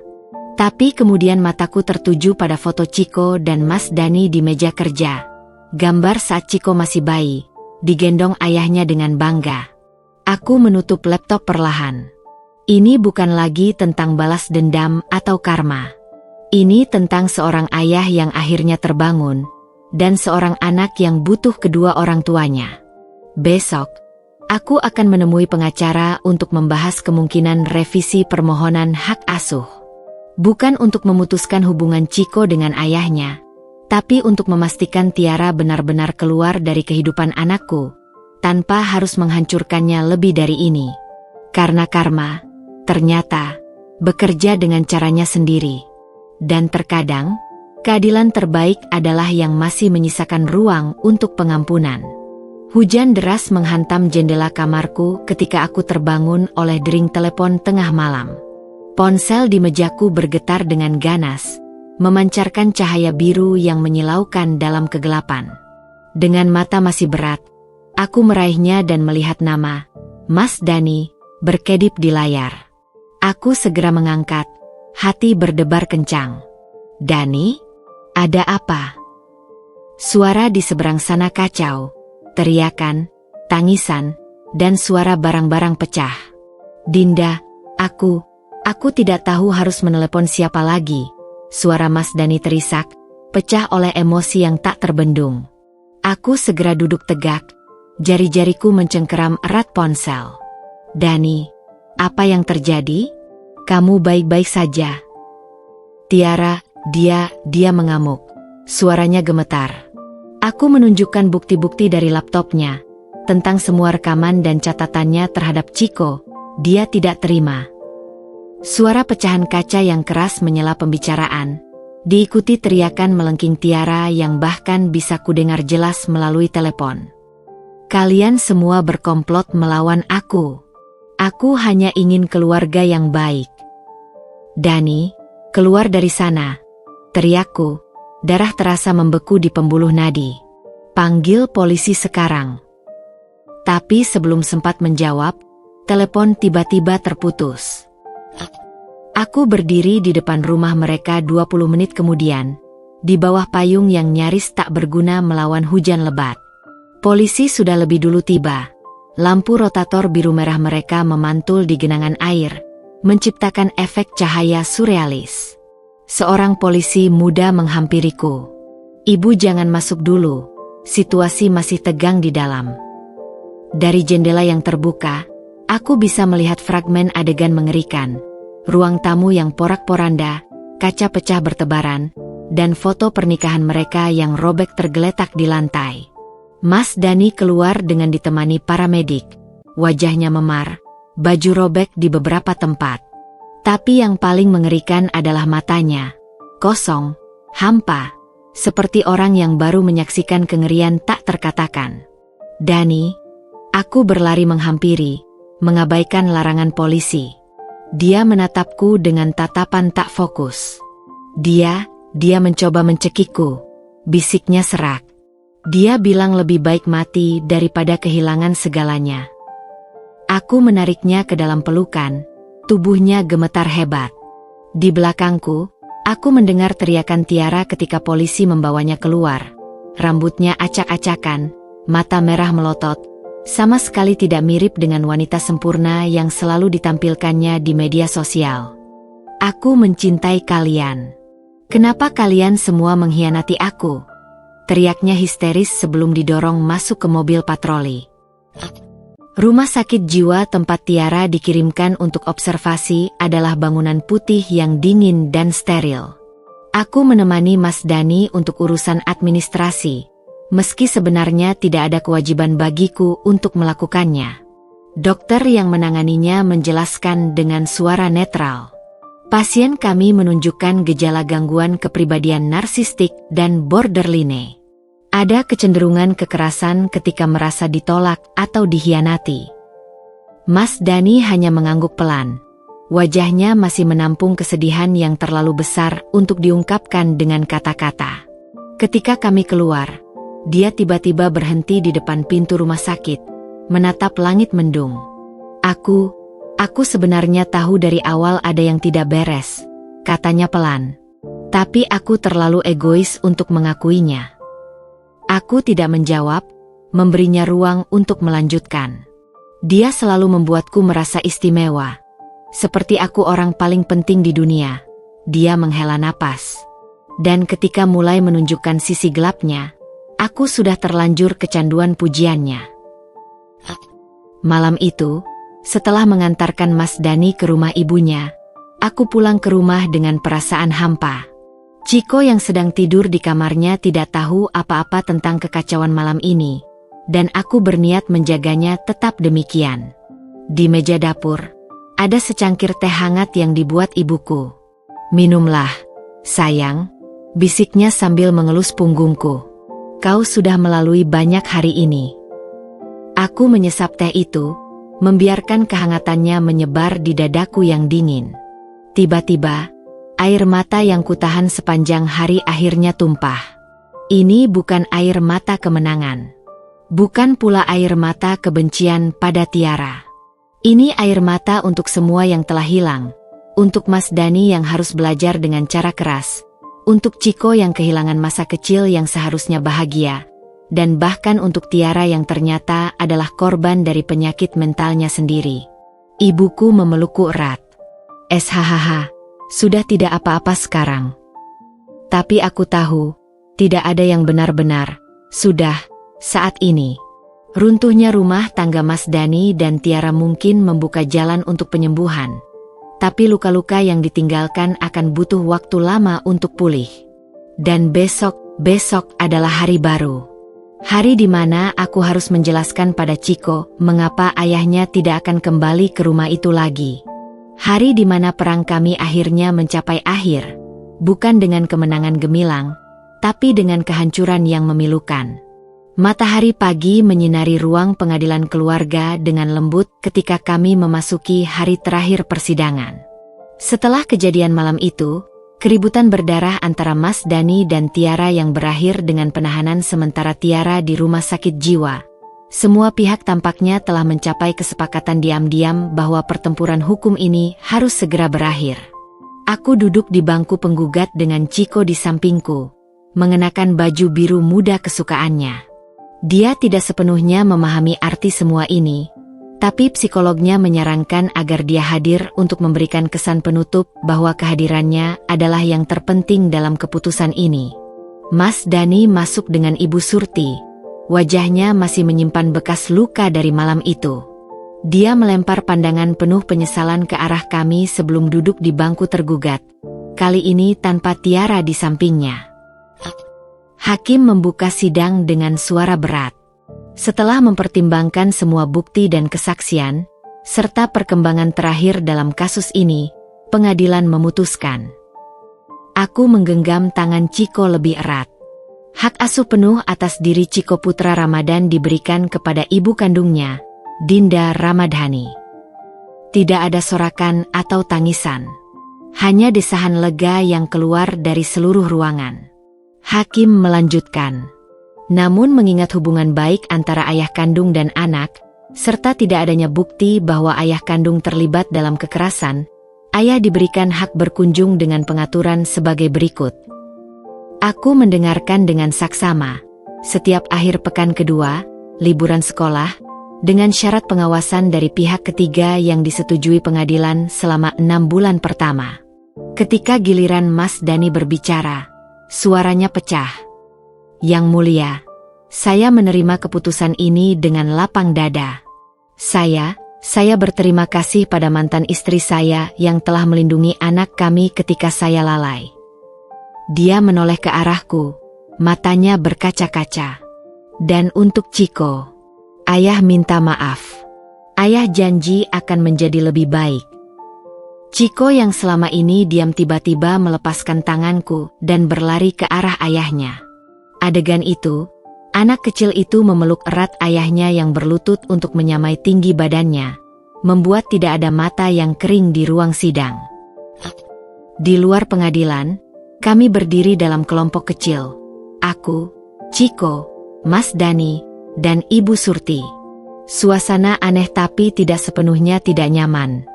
Tapi kemudian mataku tertuju pada foto Chiko dan Mas Dani di meja kerja. Gambar saat Chiko masih bayi, digendong ayahnya dengan bangga. Aku menutup laptop perlahan. Ini bukan lagi tentang balas dendam atau karma. Ini tentang seorang ayah yang akhirnya terbangun, dan seorang anak yang butuh kedua orang tuanya. Besok, aku akan menemui pengacara untuk membahas kemungkinan revisi permohonan hak asuh. Bukan untuk memutuskan hubungan Chiko dengan ayahnya, tapi untuk memastikan Tiara benar-benar keluar dari kehidupan anakku, tanpa harus menghancurkannya lebih dari ini. Karena karma, ternyata, bekerja dengan caranya sendiri. Dan terkadang, keadilan terbaik adalah yang masih menyisakan ruang untuk pengampunan. Hujan deras menghantam jendela kamarku ketika aku terbangun oleh dering telepon tengah malam. Ponsel di mejaku bergetar dengan ganas, memancarkan cahaya biru yang menyilaukan dalam kegelapan. Dengan mata masih berat, aku meraihnya dan melihat nama Mas Dani berkedip di layar. Aku segera mengangkat, hati berdebar kencang. Dani? Ada apa? Suara di seberang sana kacau. Teriakan, tangisan, dan suara barang-barang pecah. Dinda, aku tidak tahu harus menelepon siapa lagi. Suara Mas Dani terisak, pecah oleh emosi yang tak terbendung. Aku segera duduk tegak, jari-jariku mencengkeram erat ponsel. Dani, apa yang terjadi? Kamu baik-baik saja? Tiara, dia mengamuk. Suaranya gemetar. Aku menunjukkan bukti-bukti dari laptopnya, tentang semua rekaman dan catatannya terhadap Chiko. Dia tidak terima. Suara pecahan kaca yang keras menyela pembicaraan, diikuti teriakan melengking Tiara yang bahkan bisa kudengar jelas melalui telepon. Kalian semua berkomplot melawan aku. Aku hanya ingin keluarga yang baik. Dani, keluar dari sana, teriakku. Darah terasa membeku di pembuluh nadi. Panggil polisi sekarang. Tapi sebelum sempat menjawab, telepon tiba-tiba terputus. Aku berdiri di depan rumah mereka 20 menit kemudian, di bawah payung yang nyaris tak berguna melawan hujan lebat. Polisi sudah lebih dulu tiba. Lampu rotator biru merah mereka memantul di genangan air, menciptakan efek cahaya surrealis. Seorang polisi muda menghampiriku. Ibu jangan masuk dulu, situasi masih tegang di dalam. Dari jendela yang terbuka, aku bisa melihat fragmen adegan mengerikan. Ruang tamu yang porak-poranda, kaca pecah bertebaran, dan foto pernikahan mereka yang robek tergeletak di lantai. Mas Dani keluar dengan ditemani paramedik. Wajahnya memar, baju robek di beberapa tempat. Tapi yang paling mengerikan adalah matanya. Kosong, hampa, seperti orang yang baru menyaksikan kengerian tak terkatakan. Dani, Aku berlari menghampiri, mengabaikan larangan polisi. Dia menatapku dengan tatapan tak fokus. Dia mencoba mencekikku. Bisiknya serak. Dia bilang lebih baik mati daripada kehilangan segalanya. Aku menariknya ke dalam pelukan, tubuhnya gemetar hebat. Di belakangku, aku mendengar teriakan Tiara ketika polisi membawanya keluar. Rambutnya acak-acakan, mata merah melotot, sama sekali tidak mirip dengan wanita sempurna yang selalu ditampilkannya di media sosial. Aku mencintai kalian. Kenapa kalian semua mengkhianati aku? Teriaknya histeris sebelum didorong masuk ke mobil patroli. Rumah sakit jiwa tempat Tiara dikirimkan untuk observasi adalah bangunan putih yang dingin dan steril. Aku menemani Mas Dani untuk urusan administrasi, meski sebenarnya tidak ada kewajiban bagiku untuk melakukannya. Dokter yang menanganinya menjelaskan dengan suara netral. Pasien kami menunjukkan gejala gangguan kepribadian narsistik dan borderline. Ada kecenderungan kekerasan ketika merasa ditolak atau dikhianati. Mas Dani hanya mengangguk pelan. Wajahnya masih menampung kesedihan yang terlalu besar untuk diungkapkan dengan kata-kata. Ketika kami keluar, dia tiba-tiba berhenti di depan pintu rumah sakit, menatap langit mendung. Aku sebenarnya tahu dari awal ada yang tidak beres, katanya pelan. Tapi aku terlalu egois untuk mengakuinya. Aku tidak menjawab, memberinya ruang untuk melanjutkan. Dia selalu membuatku merasa istimewa. Seperti aku orang paling penting di dunia. Dia menghela napas. Dan ketika mulai menunjukkan sisi gelapnya, aku sudah terlanjur kecanduan pujiannya. Malam itu, setelah mengantarkan Mas Dani ke rumah ibunya, aku pulang ke rumah dengan perasaan hampa. Chico yang sedang tidur di kamarnya tidak tahu apa-apa tentang kekacauan malam ini, dan aku berniat menjaganya tetap demikian. Di meja dapur, ada secangkir teh hangat yang dibuat ibuku. "Minumlah, sayang," bisiknya sambil mengelus punggungku. "Kau sudah melalui banyak hari ini." Aku menyesap teh itu, membiarkan kehangatannya menyebar di dadaku yang dingin. Tiba-tiba, air mata yang kutahan sepanjang hari akhirnya tumpah. Ini bukan air mata kemenangan. Bukan pula air mata kebencian pada Tiara. Ini air mata untuk semua yang telah hilang. Untuk Mas Dani yang harus belajar dengan cara keras. Untuk Chico yang kehilangan masa kecil yang seharusnya bahagia. Dan bahkan untuk Tiara yang ternyata adalah korban dari penyakit mentalnya sendiri. Ibuku memelukku erat. "SHHH. Sudah tidak apa-apa sekarang. Tapi aku tahu, tidak ada yang benar-benar sudah saat ini." Runtuhnya rumah tangga Mas Dani dan Tiara mungkin membuka jalan untuk penyembuhan. Tapi luka-luka yang ditinggalkan akan butuh waktu lama untuk pulih. Dan besok adalah hari baru. Hari di mana aku harus menjelaskan pada Chico mengapa ayahnya tidak akan kembali ke rumah itu lagi. Hari di mana perang kami akhirnya mencapai akhir, bukan dengan kemenangan gemilang, tapi dengan kehancuran yang memilukan. Matahari pagi menyinari ruang pengadilan keluarga dengan lembut ketika kami memasuki hari terakhir persidangan. Setelah kejadian malam itu, keributan berdarah antara Mas Dani dan Tiara yang berakhir dengan penahanan sementara Tiara di rumah sakit jiwa. Semua pihak tampaknya telah mencapai kesepakatan diam-diam bahwa pertempuran hukum ini harus segera berakhir. Aku duduk di bangku penggugat dengan Chico di sampingku, mengenakan baju biru muda kesukaannya. Dia tidak sepenuhnya memahami arti semua ini, tapi psikolognya menyarankan agar dia hadir untuk memberikan kesan penutup bahwa kehadirannya adalah yang terpenting dalam keputusan ini. Mas Dani masuk dengan Ibu Surti. Wajahnya masih menyimpan bekas luka dari malam itu. Dia melempar pandangan penuh penyesalan ke arah kami sebelum duduk di bangku tergugat. Kali ini tanpa Tiara di sampingnya. Hakim membuka sidang dengan suara berat. Setelah mempertimbangkan semua bukti dan kesaksian, serta perkembangan terakhir dalam kasus ini, pengadilan memutuskan. Aku menggenggam tangan Chico lebih erat. Hak asuh penuh atas diri Chiko putra Ramadan diberikan kepada ibu kandungnya, Dinda Ramadhani. Tidak ada sorakan atau tangisan. Hanya desahan lega yang keluar dari seluruh ruangan. Hakim melanjutkan. Namun mengingat hubungan baik antara ayah kandung dan anak, serta tidak adanya bukti bahwa ayah kandung terlibat dalam kekerasan, ayah diberikan hak berkunjung dengan pengaturan sebagai berikut. Aku mendengarkan dengan saksama, setiap akhir pekan kedua, liburan sekolah, dengan syarat pengawasan dari pihak ketiga yang disetujui pengadilan selama 6 bulan pertama. Ketika giliran Mas Dani berbicara, suaranya pecah. Yang mulia, saya menerima keputusan ini dengan lapang dada. Saya berterima kasih pada mantan istri saya yang telah melindungi anak kami ketika saya lalai. Dia menoleh ke arahku, matanya berkaca-kaca. Dan untuk Chiko, ayah minta maaf. Ayah janji akan menjadi lebih baik. Chiko yang selama ini diam tiba-tiba melepaskan tanganku dan berlari ke arah ayahnya. Adegan itu, anak kecil itu memeluk erat ayahnya yang berlutut untuk menyamai tinggi badannya, membuat tidak ada mata yang kering di ruang sidang. Di luar pengadilan, kami berdiri dalam kelompok kecil. Aku, Chiko, Mas Dani, dan Ibu Surti. Suasana aneh tapi tidak sepenuhnya tidak nyaman.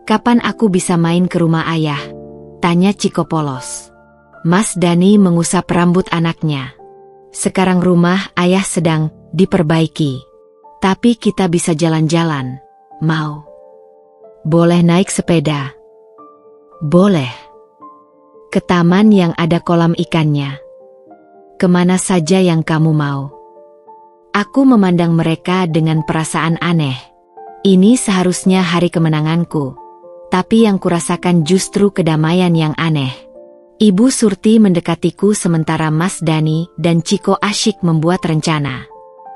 Kapan aku bisa main ke rumah ayah? Tanya Chiko polos. Mas Dani mengusap rambut anaknya. Sekarang rumah ayah sedang diperbaiki. Tapi kita bisa jalan-jalan. Mau? Boleh naik sepeda? Boleh. Ke taman yang ada kolam ikannya. Kemana saja yang kamu mau. Aku memandang mereka dengan perasaan aneh. Ini seharusnya hari kemenanganku. Tapi yang kurasakan justru kedamaian yang aneh. Ibu Surti mendekatiku sementara Mas Dani dan Chiko asyik membuat rencana.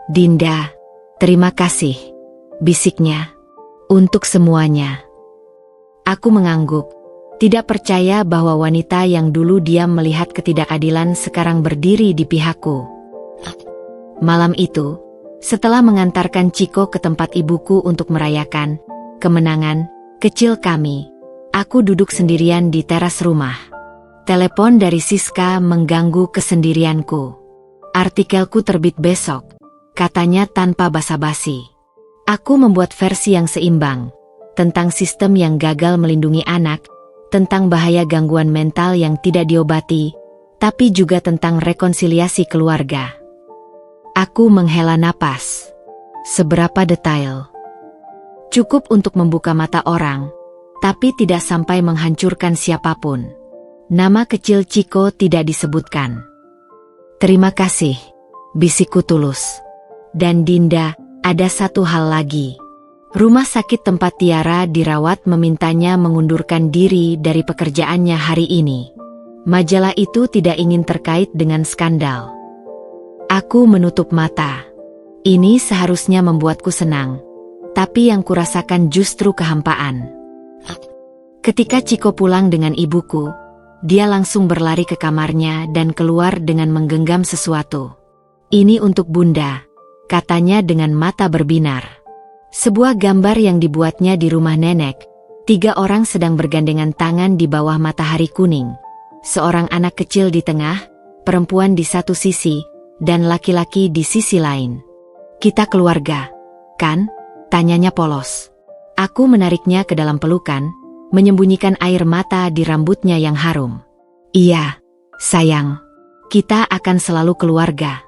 Dinda, terima kasih, bisiknya, untuk semuanya. Aku mengangguk. Tidak percaya bahwa wanita yang dulu diam melihat ketidakadilan sekarang berdiri di pihakku. Malam itu, setelah mengantarkan Chiko ke tempat ibuku untuk merayakan kemenangan kecil kami, aku duduk sendirian di teras rumah. Telepon dari Siska mengganggu kesendirianku. Artikelku terbit besok, katanya tanpa basa-basi. Aku membuat versi yang seimbang, tentang sistem yang gagal melindungi anak, tentang bahaya gangguan mental yang tidak diobati, tapi juga tentang rekonsiliasi keluarga. Aku menghela napas. Seberapa detail? Cukup untuk membuka mata orang, tapi tidak sampai menghancurkan siapapun. Nama kecil Chiko tidak disebutkan. Terima kasih, bisikku tulus. Dan Dinda, ada satu hal lagi. Rumah sakit tempat Tiara dirawat memintanya mengundurkan diri dari pekerjaannya hari ini. Majalah itu tidak ingin terkait dengan skandal. Aku menutup mata. Ini seharusnya membuatku senang, tapi yang kurasakan justru kehampaan. Ketika Chiko pulang dengan ibuku, dia langsung berlari ke kamarnya dan keluar dengan menggenggam sesuatu. Ini untuk Bunda, katanya dengan mata berbinar. Sebuah gambar yang dibuatnya di rumah nenek. 3 orang sedang bergandengan tangan di bawah matahari kuning. Seorang anak kecil di tengah, perempuan di satu sisi, dan laki-laki di sisi lain. Kita keluarga, kan? Tanyanya polos. Aku menariknya ke dalam pelukan, menyembunyikan air mata di rambutnya yang harum. Iya, sayang. Kita akan selalu keluarga.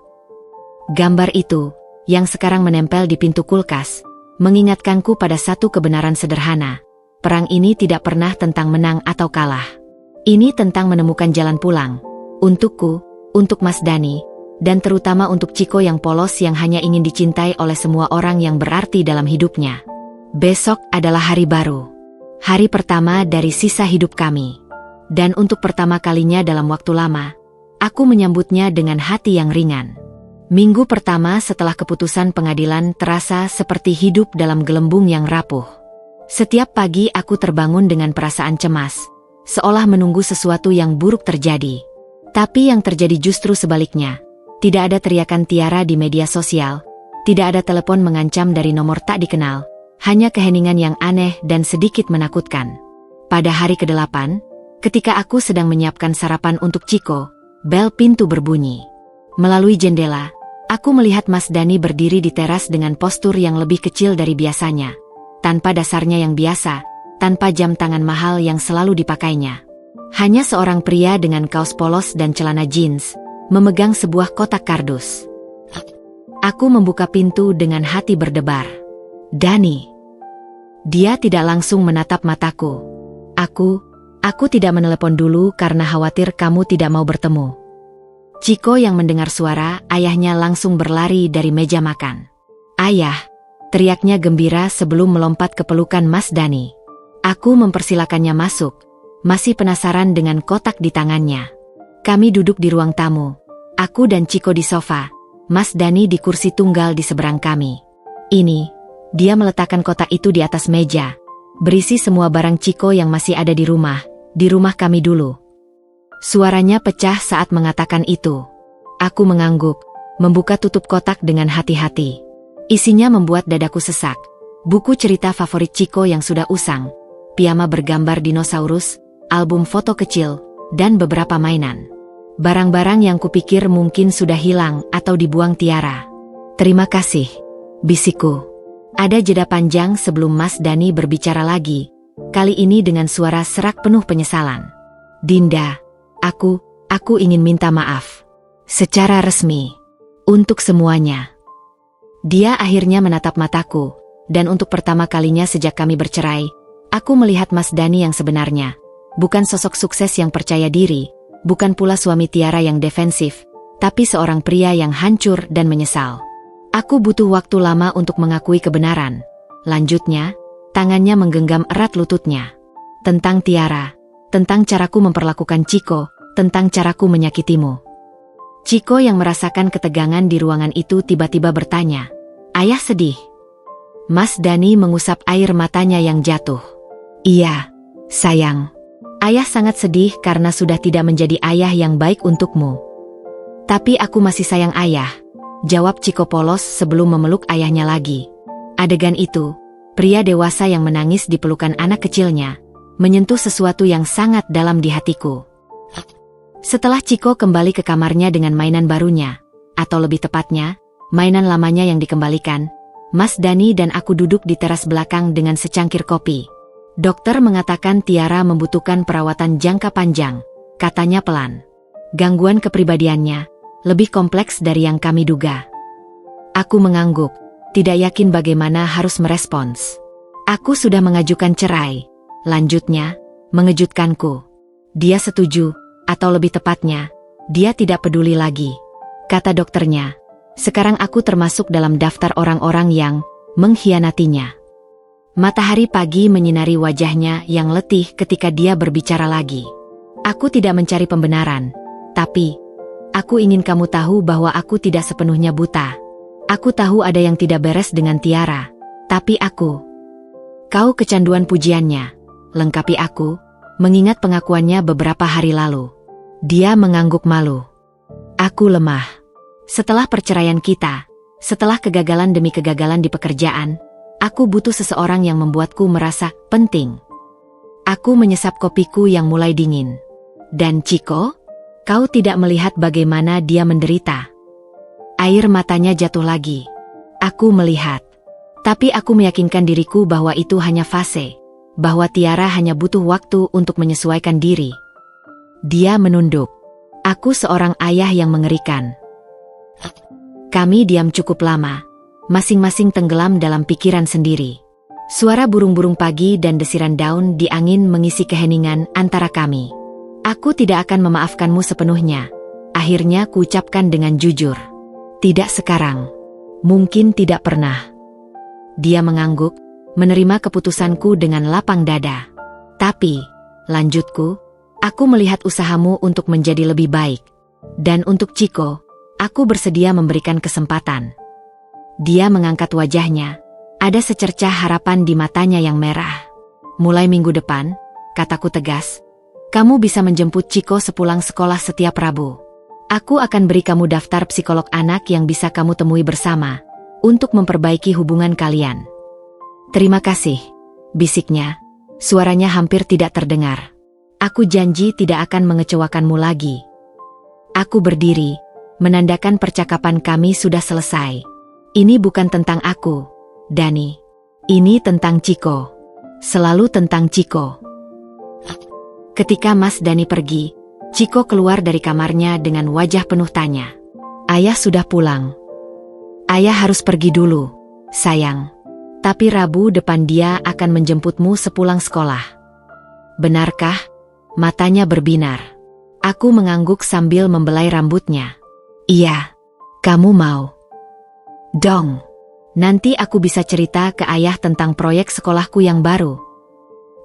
Gambar itu, yang sekarang menempel di pintu kulkas, mengingatkanku pada satu kebenaran sederhana. Perang ini tidak pernah tentang menang atau kalah. Ini tentang menemukan jalan pulang. Untukku, untuk Mas Dani, dan terutama untuk Chiko yang polos yang hanya ingin dicintai oleh semua orang yang berarti dalam hidupnya. Besok adalah hari baru. Hari pertama dari sisa hidup kami. Dan untuk pertama kalinya dalam waktu lama, aku menyambutnya dengan hati yang ringan. Minggu pertama setelah keputusan pengadilan terasa seperti hidup dalam gelembung yang rapuh. Setiap pagi aku terbangun dengan perasaan cemas, seolah menunggu sesuatu yang buruk terjadi. Tapi yang terjadi justru sebaliknya. Tidak ada teriakan Tiara di media sosial, tidak ada telepon mengancam dari nomor tak dikenal, hanya keheningan yang aneh dan sedikit menakutkan. Pada hari ke-8, ketika aku sedang menyiapkan sarapan untuk Chiko, bel pintu berbunyi. Melalui jendela, aku melihat Mas Dani berdiri di teras dengan postur yang lebih kecil dari biasanya. Tanpa dasarnya yang biasa, tanpa jam tangan mahal yang selalu dipakainya. Hanya seorang pria dengan kaos polos dan celana jeans, memegang sebuah kotak kardus. Aku membuka pintu dengan hati berdebar. Dani. Dia tidak langsung menatap mataku. Aku tidak menelepon dulu karena khawatir kamu tidak mau bertemu. Chiko yang mendengar suara ayahnya langsung berlari dari meja makan. Ayah, teriaknya gembira sebelum melompat ke pelukan Mas Dani. Aku mempersilakannya masuk, masih penasaran dengan kotak di tangannya. Kami duduk di ruang tamu. Aku dan Chiko di sofa, Mas Dani di kursi tunggal di seberang kami. Dia meletakkan kotak itu di atas meja. Berisi semua barang Chiko yang masih ada di rumah kami dulu. Suaranya pecah saat mengatakan itu. Aku mengangguk, membuka tutup kotak dengan hati-hati. Isinya membuat dadaku sesak. Buku cerita favorit Chiko yang sudah usang, piyama bergambar dinosaurus, album foto kecil, dan beberapa mainan. Barang-barang yang kupikir mungkin sudah hilang atau dibuang Tiara. Terima kasih, bisikku. Ada jeda panjang sebelum Mas Dani berbicara lagi, kali ini dengan suara serak penuh penyesalan. Dinda, aku ingin minta maaf. Secara resmi. Untuk semuanya. Dia akhirnya menatap mataku, dan untuk pertama kalinya sejak kami bercerai, aku melihat Mas Dani yang sebenarnya. Bukan sosok sukses yang percaya diri, bukan pula suami Tiara yang defensif, tapi seorang pria yang hancur dan menyesal. Aku butuh waktu lama untuk mengakui kebenaran. Lanjutnya, tangannya menggenggam erat lututnya. Tentang Tiara, tentang caraku memperlakukan Chiko, tentang caraku menyakitimu. Chiko yang merasakan ketegangan di ruangan itu tiba-tiba bertanya, "Ayah sedih?" Mas Dani mengusap air matanya yang jatuh. "Iya, sayang. Ayah sangat sedih karena sudah tidak menjadi ayah yang baik untukmu." "Tapi aku masih sayang ayah," jawab Chiko polos sebelum memeluk ayahnya lagi. Adegan itu, pria dewasa yang menangis di pelukan anak kecilnya, menyentuh sesuatu yang sangat dalam di hatiku. Setelah Chiko kembali ke kamarnya dengan mainan barunya, atau lebih tepatnya, mainan lamanya yang dikembalikan, Mas Dani dan aku duduk di teras belakang dengan secangkir kopi. Dokter mengatakan Tiara membutuhkan perawatan jangka panjang, katanya pelan. Gangguan kepribadiannya lebih kompleks dari yang kami duga. Aku mengangguk, tidak yakin bagaimana harus merespons. Aku sudah mengajukan cerai. Lanjutnya, mengejutkanku. Dia setuju, atau lebih tepatnya, dia tidak peduli lagi. Kata dokternya, sekarang aku termasuk dalam daftar orang-orang yang mengkhianatinya. Matahari pagi menyinari wajahnya yang letih ketika dia berbicara lagi. Aku tidak mencari pembenaran, tapi aku ingin kamu tahu bahwa aku tidak sepenuhnya buta. Aku tahu ada yang tidak beres dengan Tiara, tapi kau kecanduan pujiannya, lengkapi aku, mengingat pengakuannya beberapa hari lalu. Dia mengangguk malu. Aku lemah. Setelah perceraian kita, setelah kegagalan demi kegagalan di pekerjaan, aku butuh seseorang yang membuatku merasa penting. Aku menyesap kopiku yang mulai dingin. Dan Chiko, kau tidak melihat bagaimana dia menderita. Air matanya jatuh lagi. Aku melihat. Tapi aku meyakinkan diriku bahwa itu hanya fase. Bahwa Tiara hanya butuh waktu untuk menyesuaikan diri. Dia menunduk. Aku seorang ayah yang mengerikan. Kami diam cukup lama. Masing-masing tenggelam dalam pikiran sendiri. Suara burung-burung pagi dan desiran daun di angin mengisi keheningan antara kami. Aku tidak akan memaafkanmu sepenuhnya. Akhirnya kuucapkan dengan jujur. Tidak sekarang. Mungkin tidak pernah. Dia mengangguk, menerima keputusanku dengan lapang dada. Tapi, lanjutku, aku melihat usahamu untuk menjadi lebih baik. Dan untuk Chiko, aku bersedia memberikan kesempatan. Dia mengangkat wajahnya. Ada secercah harapan di matanya yang merah. Mulai minggu depan, kataku tegas, kamu bisa menjemput Chiko sepulang sekolah setiap Rabu. Aku akan beri kamu daftar psikolog anak yang bisa kamu temui bersama, untuk memperbaiki hubungan kalian. Terima kasih, bisiknya. Suaranya hampir tidak terdengar. Aku janji tidak akan mengecewakanmu lagi. Aku berdiri, menandakan percakapan kami sudah selesai. Ini bukan tentang aku, Dani. Ini tentang Chiko. Selalu tentang Chiko. Ketika Mas Dani pergi, Chiko keluar dari kamarnya dengan wajah penuh tanya. Ayah sudah pulang. Ayah harus pergi dulu, sayang. Tapi Rabu depan dia akan menjemputmu sepulang sekolah. Benarkah? Matanya berbinar. Aku mengangguk sambil membelai rambutnya. Iya, kamu mau. Dong. Nanti aku bisa cerita ke ayah tentang proyek sekolahku yang baru.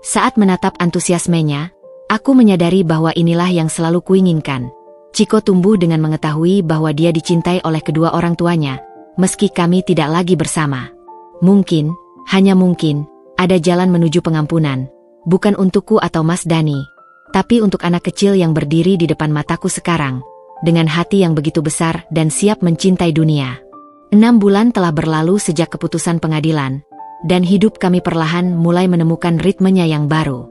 Saat menatap antusiasmenya, aku menyadari bahwa inilah yang selalu kuinginkan. Chiko tumbuh dengan mengetahui bahwa dia dicintai oleh kedua orang tuanya, meski kami tidak lagi bersama. Mungkin, hanya mungkin, ada jalan menuju pengampunan, bukan untukku atau Mas Dani, tapi untuk anak kecil yang berdiri di depan mataku sekarang, dengan hati yang begitu besar dan siap mencintai dunia. 6 bulan telah berlalu sejak keputusan pengadilan, dan hidup kami perlahan mulai menemukan ritmenya yang baru.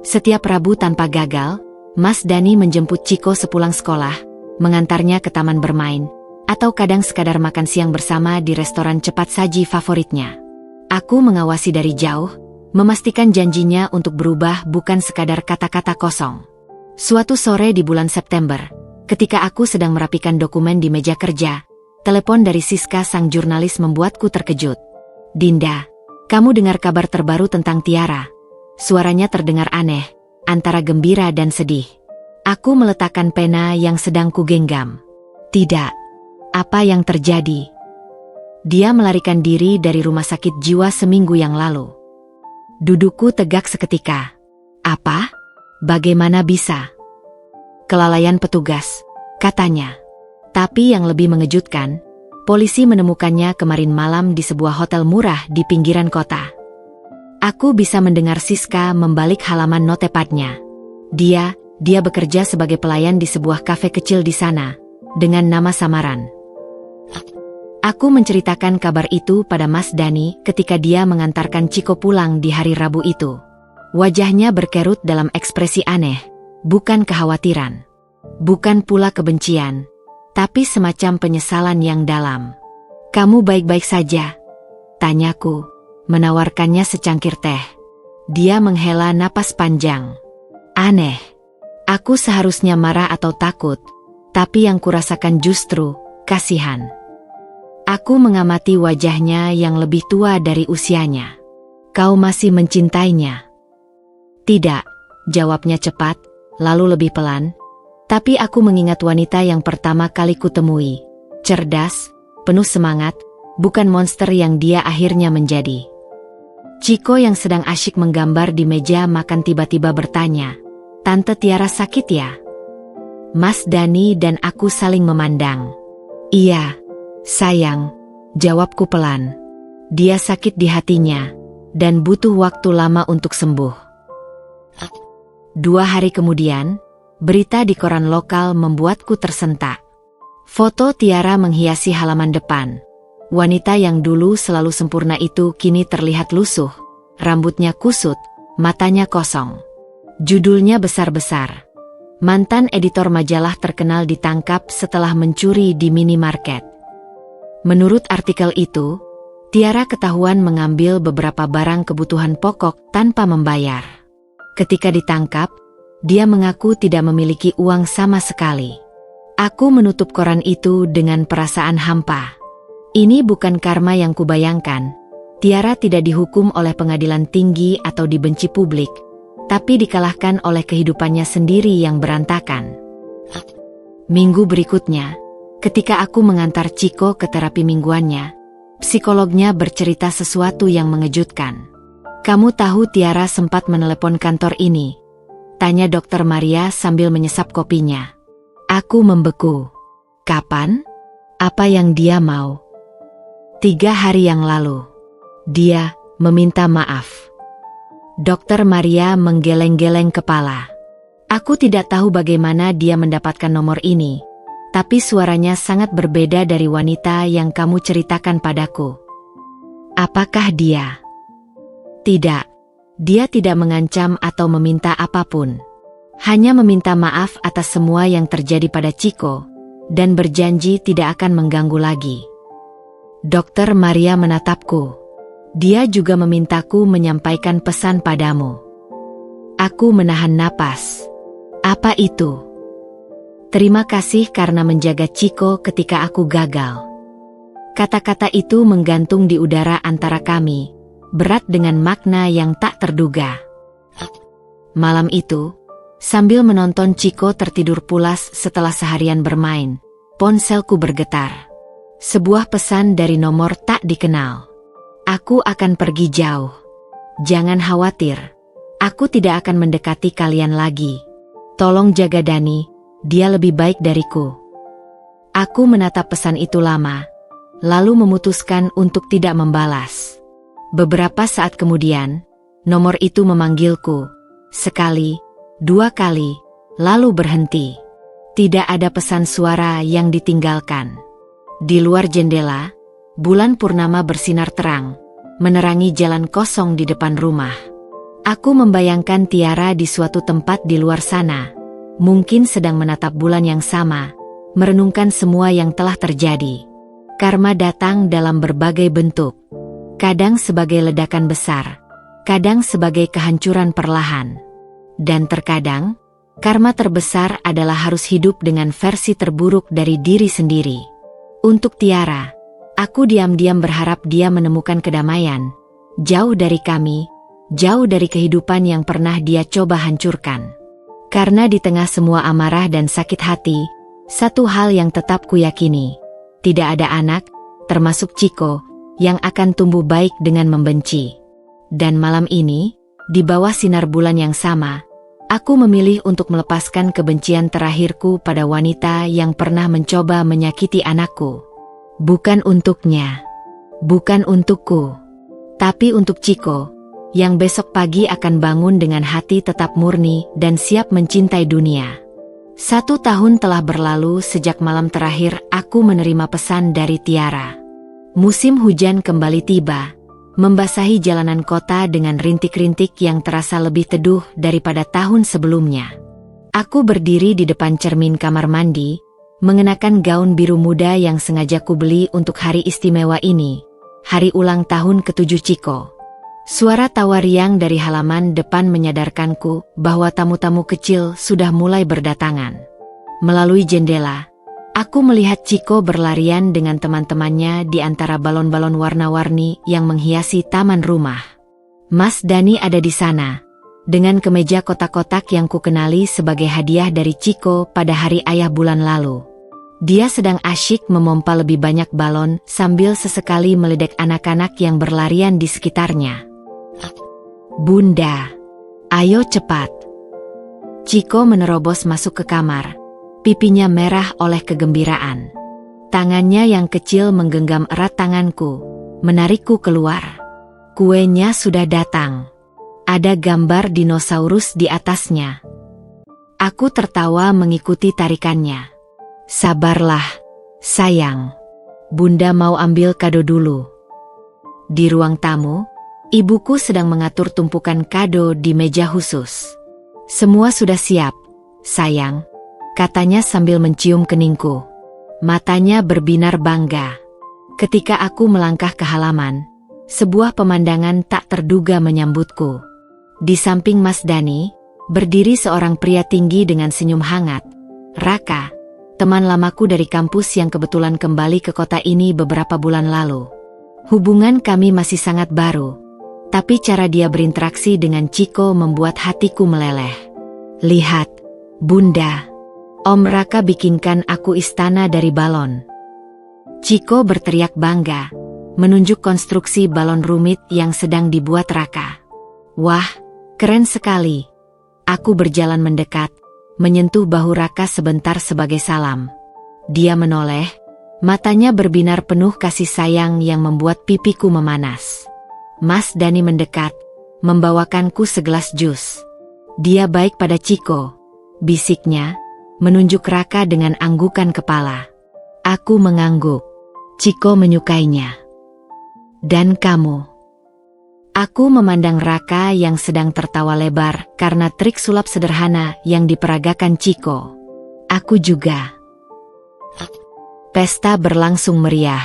Setiap Rabu tanpa gagal, Mas Dani menjemput Chiko sepulang sekolah, mengantarnya ke taman bermain, atau kadang sekadar makan siang bersama di restoran cepat saji favoritnya. Aku mengawasi dari jauh, memastikan janjinya untuk berubah bukan sekadar kata-kata kosong. Suatu sore di bulan September, ketika aku sedang merapikan dokumen di meja kerja, telepon dari Siska sang jurnalis membuatku terkejut. Dinda, kamu dengar kabar terbaru tentang Tiara? Suaranya terdengar aneh, antara gembira dan sedih. Aku meletakkan pena yang sedang kugenggam. Tidak. Apa yang terjadi? Dia melarikan diri dari rumah sakit jiwa seminggu yang lalu. Dudukku tegak seketika. Apa? Bagaimana bisa? Kelalaian petugas, katanya. Tapi yang lebih mengejutkan, polisi menemukannya kemarin malam di sebuah hotel murah di pinggiran kota. Aku bisa mendengar Siska membalik halaman notepadnya. Dia bekerja sebagai pelayan di sebuah kafe kecil di sana, dengan nama samaran. Aku menceritakan kabar itu pada Mas Dani ketika dia mengantarkan Chiko pulang di hari Rabu itu. Wajahnya berkerut dalam ekspresi aneh, bukan kekhawatiran, bukan pula kebencian, tapi semacam penyesalan yang dalam. Kamu baik-baik saja? Tanyaku, menawarkannya secangkir teh. Dia menghela napas panjang. Aneh. Aku seharusnya marah atau takut, tapi yang kurasakan justru kasihan. Aku mengamati wajahnya yang lebih tua dari usianya. Kau masih mencintainya? Tidak, jawabnya cepat, lalu lebih pelan. Tapi aku mengingat wanita yang pertama kali kutemui. Cerdas, penuh semangat, bukan monster yang dia akhirnya menjadi. Chiko yang sedang asyik menggambar di meja makan tiba-tiba bertanya, Tante Tiara sakit ya? Mas Dani dan aku saling memandang. Iya, sayang, jawabku pelan. Dia sakit di hatinya, dan butuh waktu lama untuk sembuh. 2 hari kemudian, berita di koran lokal membuatku tersentak. Foto Tiara menghiasi halaman depan. Wanita yang dulu selalu sempurna itu kini terlihat lusuh, rambutnya kusut, matanya kosong. Judulnya besar-besar. Mantan editor majalah terkenal ditangkap setelah mencuri di minimarket. Menurut artikel itu, Tiara ketahuan mengambil beberapa barang kebutuhan pokok tanpa membayar. Ketika ditangkap, dia mengaku tidak memiliki uang sama sekali. Aku menutup koran itu dengan perasaan hampa. Ini bukan karma yang kubayangkan. Tiara tidak dihukum oleh pengadilan tinggi atau dibenci publik, tapi dikalahkan oleh kehidupannya sendiri yang berantakan. Minggu berikutnya, ketika aku mengantar Chiko ke terapi mingguannya, psikolognya bercerita sesuatu yang mengejutkan. Kamu tahu Tiara sempat menelepon kantor ini? Tanya Dokter Maria sambil menyesap kopinya. Aku membeku. Kapan? Apa yang dia mau? 3 hari yang lalu. Dia meminta maaf. Dokter Maria menggeleng-geleng kepala. Aku tidak tahu bagaimana dia mendapatkan nomor ini, tapi suaranya sangat berbeda dari wanita yang kamu ceritakan padaku. Apakah dia? Tidak. Dia tidak mengancam atau meminta apapun. Hanya meminta maaf atas semua yang terjadi pada Chico, dan berjanji tidak akan mengganggu lagi. Dokter Maria menatapku. Dia juga memintaku menyampaikan pesan padamu. Aku menahan napas. Apa itu? Terima kasih karena menjaga Chico ketika aku gagal. Kata-kata itu menggantung di udara antara kami, berat dengan makna yang tak terduga. Malam itu, sambil menonton Chico tertidur pulas setelah seharian bermain, ponselku bergetar. Sebuah pesan dari nomor tak dikenal. Aku akan pergi jauh. Jangan khawatir. Aku tidak akan mendekati kalian lagi. Tolong jaga Dani, dia lebih baik dariku. Aku menatap pesan itu lama, lalu memutuskan untuk tidak membalas. Beberapa saat kemudian, nomor itu memanggilku. Sekali, dua kali, lalu berhenti. Tidak ada pesan suara yang ditinggalkan. Di luar jendela, bulan purnama bersinar terang, menerangi jalan kosong di depan rumah. Aku membayangkan Tiara di suatu tempat di luar sana, mungkin sedang menatap bulan yang sama, merenungkan semua yang telah terjadi. Karma datang dalam berbagai bentuk. Kadang sebagai ledakan besar, kadang sebagai kehancuran perlahan. Dan terkadang, karma terbesar adalah harus hidup dengan versi terburuk dari diri sendiri. Untuk Tiara, aku diam-diam berharap dia menemukan kedamaian, jauh dari kami, jauh dari kehidupan yang pernah dia coba hancurkan. Karena di tengah semua amarah dan sakit hati, satu hal yang tetap kuyakini, tidak ada anak, termasuk Chico, yang akan tumbuh baik dengan membenci. Dan malam ini, di bawah sinar bulan yang sama, aku memilih untuk melepaskan kebencian terakhirku pada wanita yang pernah mencoba menyakiti anakku. Bukan untuknya, bukan untukku, tapi untuk Chico, yang besok pagi akan bangun dengan hati tetap murni dan siap mencintai dunia. 1 tahun telah berlalu sejak malam terakhir aku menerima pesan dari Tiara. Musim hujan kembali tiba, membasahi jalanan kota dengan rintik-rintik yang terasa lebih teduh daripada tahun sebelumnya. Aku berdiri di depan cermin kamar mandi, mengenakan gaun biru muda yang sengaja kubeli untuk hari istimewa ini, hari ulang tahun ke-7 Chico. Suara tawa riang dari halaman depan menyadarkanku bahwa tamu-tamu kecil sudah mulai berdatangan. Melalui jendela, aku melihat Chico berlarian dengan teman-temannya di antara balon-balon warna-warni yang menghiasi taman rumah. Mas Dani ada di sana, dengan kemeja kotak-kotak yang kukenali sebagai hadiah dari Chico pada hari ayah bulan lalu. Dia sedang asyik memompa lebih banyak balon sambil sesekali meledek anak-anak yang berlarian di sekitarnya. Bunda, ayo cepat. Chico menerobos masuk ke kamar, pipinya merah oleh kegembiraan. Tangannya yang kecil menggenggam erat tanganku, menarikku keluar. Kuenya sudah datang. Ada gambar dinosaurus di atasnya. Aku tertawa mengikuti tarikannya. Sabarlah, sayang. Bunda mau ambil kado dulu. Di ruang tamu, ibuku sedang mengatur tumpukan kado di meja khusus. Semua sudah siap, sayang, katanya sambil mencium keningku. Matanya berbinar bangga. Ketika aku melangkah ke halaman, sebuah pemandangan tak terduga menyambutku. Di samping Mas Dani, berdiri seorang pria tinggi dengan senyum hangat. Raka, teman lamaku dari kampus yang kebetulan kembali ke kota ini beberapa bulan lalu. Hubungan kami masih sangat baru, tapi cara dia berinteraksi dengan Chico membuat hatiku meleleh. Lihat, Bunda, Om Raka bikinkan aku istana dari balon. Chico berteriak bangga, menunjuk konstruksi balon rumit yang sedang dibuat Raka. Wah, keren sekali. Aku berjalan mendekat, menyentuh bahu Raka sebentar sebagai salam. Dia menoleh, matanya berbinar penuh kasih sayang yang membuat pipiku memanas. Mas Dani mendekat, membawakanku segelas jus. Dia baik pada Chico, bisiknya, menunjuk Raka dengan anggukan kepala. Aku mengangguk. Chiko menyukainya. Dan kamu? Aku memandang Raka yang sedang tertawa lebar karena trik sulap sederhana yang diperagakan Chiko. Aku juga. Pesta berlangsung meriah.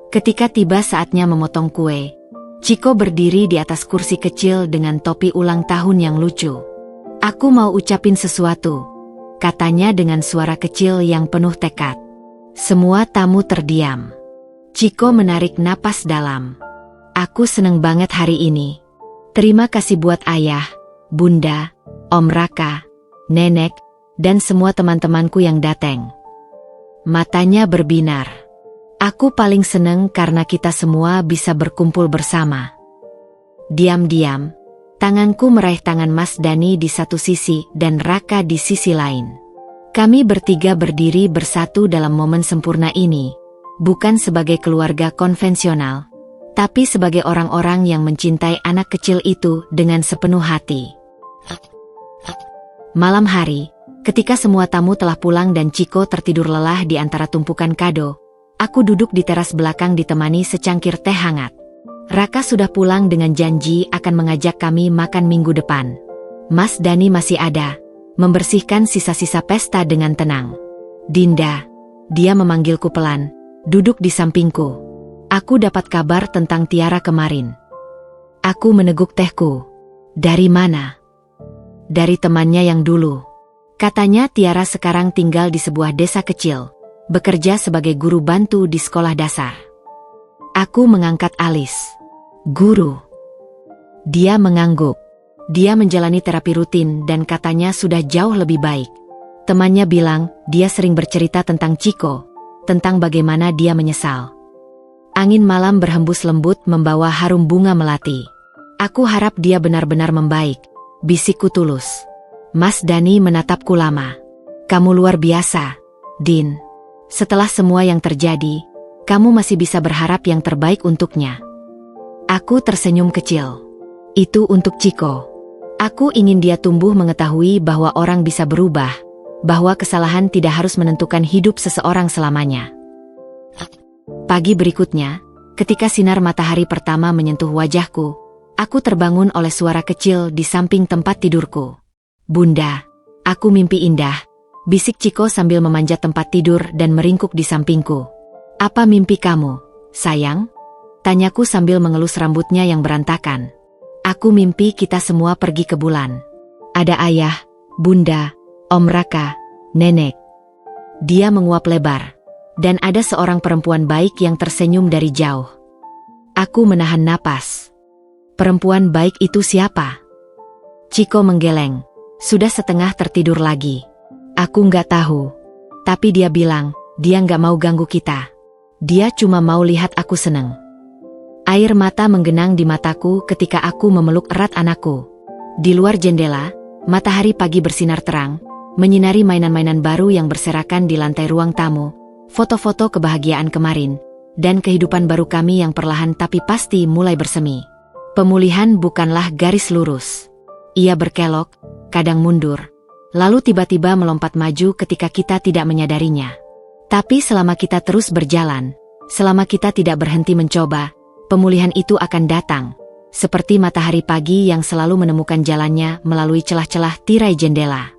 Ketika tiba saatnya memotong kue, Chiko berdiri di atas kursi kecil dengan topi ulang tahun yang lucu. Aku mau ucapin sesuatu, katanya dengan suara kecil yang penuh tekad. Semua tamu terdiam. Chiko menarik napas dalam. Aku seneng banget hari ini. Terima kasih buat ayah, bunda, om Raka, nenek, dan semua teman-temanku yang datang. Matanya berbinar. Aku paling seneng karena kita semua bisa berkumpul bersama. Diam-diam, tanganku meraih tangan Mas Dani di satu sisi dan Raka di sisi lain. Kami bertiga berdiri bersatu dalam momen sempurna ini, bukan sebagai keluarga konvensional, tapi sebagai orang-orang yang mencintai anak kecil itu dengan sepenuh hati. Malam hari, ketika semua tamu telah pulang dan Chiko tertidur lelah di antara tumpukan kado, aku duduk di teras belakang ditemani secangkir teh hangat. Raka sudah pulang dengan janji akan mengajak kami makan minggu depan. Mas Dani masih ada, membersihkan sisa-sisa pesta dengan tenang. Dinda, dia memanggilku pelan, duduk di sampingku. Aku dapat kabar tentang Tiara kemarin. Aku meneguk tehku. Dari mana? Dari temannya yang dulu. Katanya Tiara sekarang tinggal di sebuah desa kecil, bekerja sebagai guru bantu di sekolah dasar. Aku mengangkat alis. Guru. Dia mengangguk. Dia menjalani terapi rutin dan katanya sudah jauh lebih baik. Temannya bilang dia sering bercerita tentang Chiko, tentang bagaimana dia menyesal. Angin malam berhembus lembut membawa harum bunga melati. Aku harap dia benar-benar membaik, bisikku tulus. Mas Dani menatapku lama. Kamu luar biasa, Din. Setelah semua yang terjadi, kamu masih bisa berharap yang terbaik untuknya. Aku tersenyum kecil. Itu untuk Chiko. Aku ingin dia tumbuh mengetahui bahwa orang bisa berubah, bahwa kesalahan tidak harus menentukan hidup seseorang selamanya. Pagi berikutnya, ketika sinar matahari pertama menyentuh wajahku, aku terbangun oleh suara kecil di samping tempat tidurku. Bunda, aku mimpi indah, bisik Chiko sambil memanjat tempat tidur dan meringkuk di sampingku. Apa mimpi kamu, sayang? Tanyaku sambil mengelus rambutnya yang berantakan. Aku mimpi kita semua pergi ke bulan. Ada ayah, bunda, om Raka, nenek. Dia menguap lebar. Dan ada seorang perempuan baik yang tersenyum dari jauh. Aku menahan napas. Perempuan baik itu siapa? Chiko menggeleng. Sudah setengah tertidur lagi. Aku nggak tahu. Tapi dia bilang, dia nggak mau ganggu kita. Dia cuma mau lihat aku seneng. Air mata menggenang di mataku ketika aku memeluk erat anakku. Di luar jendela, matahari pagi bersinar terang, menyinari mainan-mainan baru yang berserakan di lantai ruang tamu. Foto-foto kebahagiaan kemarin, dan kehidupan baru kami yang perlahan tapi pasti mulai bersemi. Pemulihan bukanlah garis lurus. Ia berkelok, kadang mundur, lalu tiba-tiba melompat maju ketika kita tidak menyadarinya. Tapi selama kita terus berjalan, selama kita tidak berhenti mencoba, pemulihan itu akan datang. Seperti matahari pagi yang selalu menemukan jalannya melalui celah-celah tirai jendela.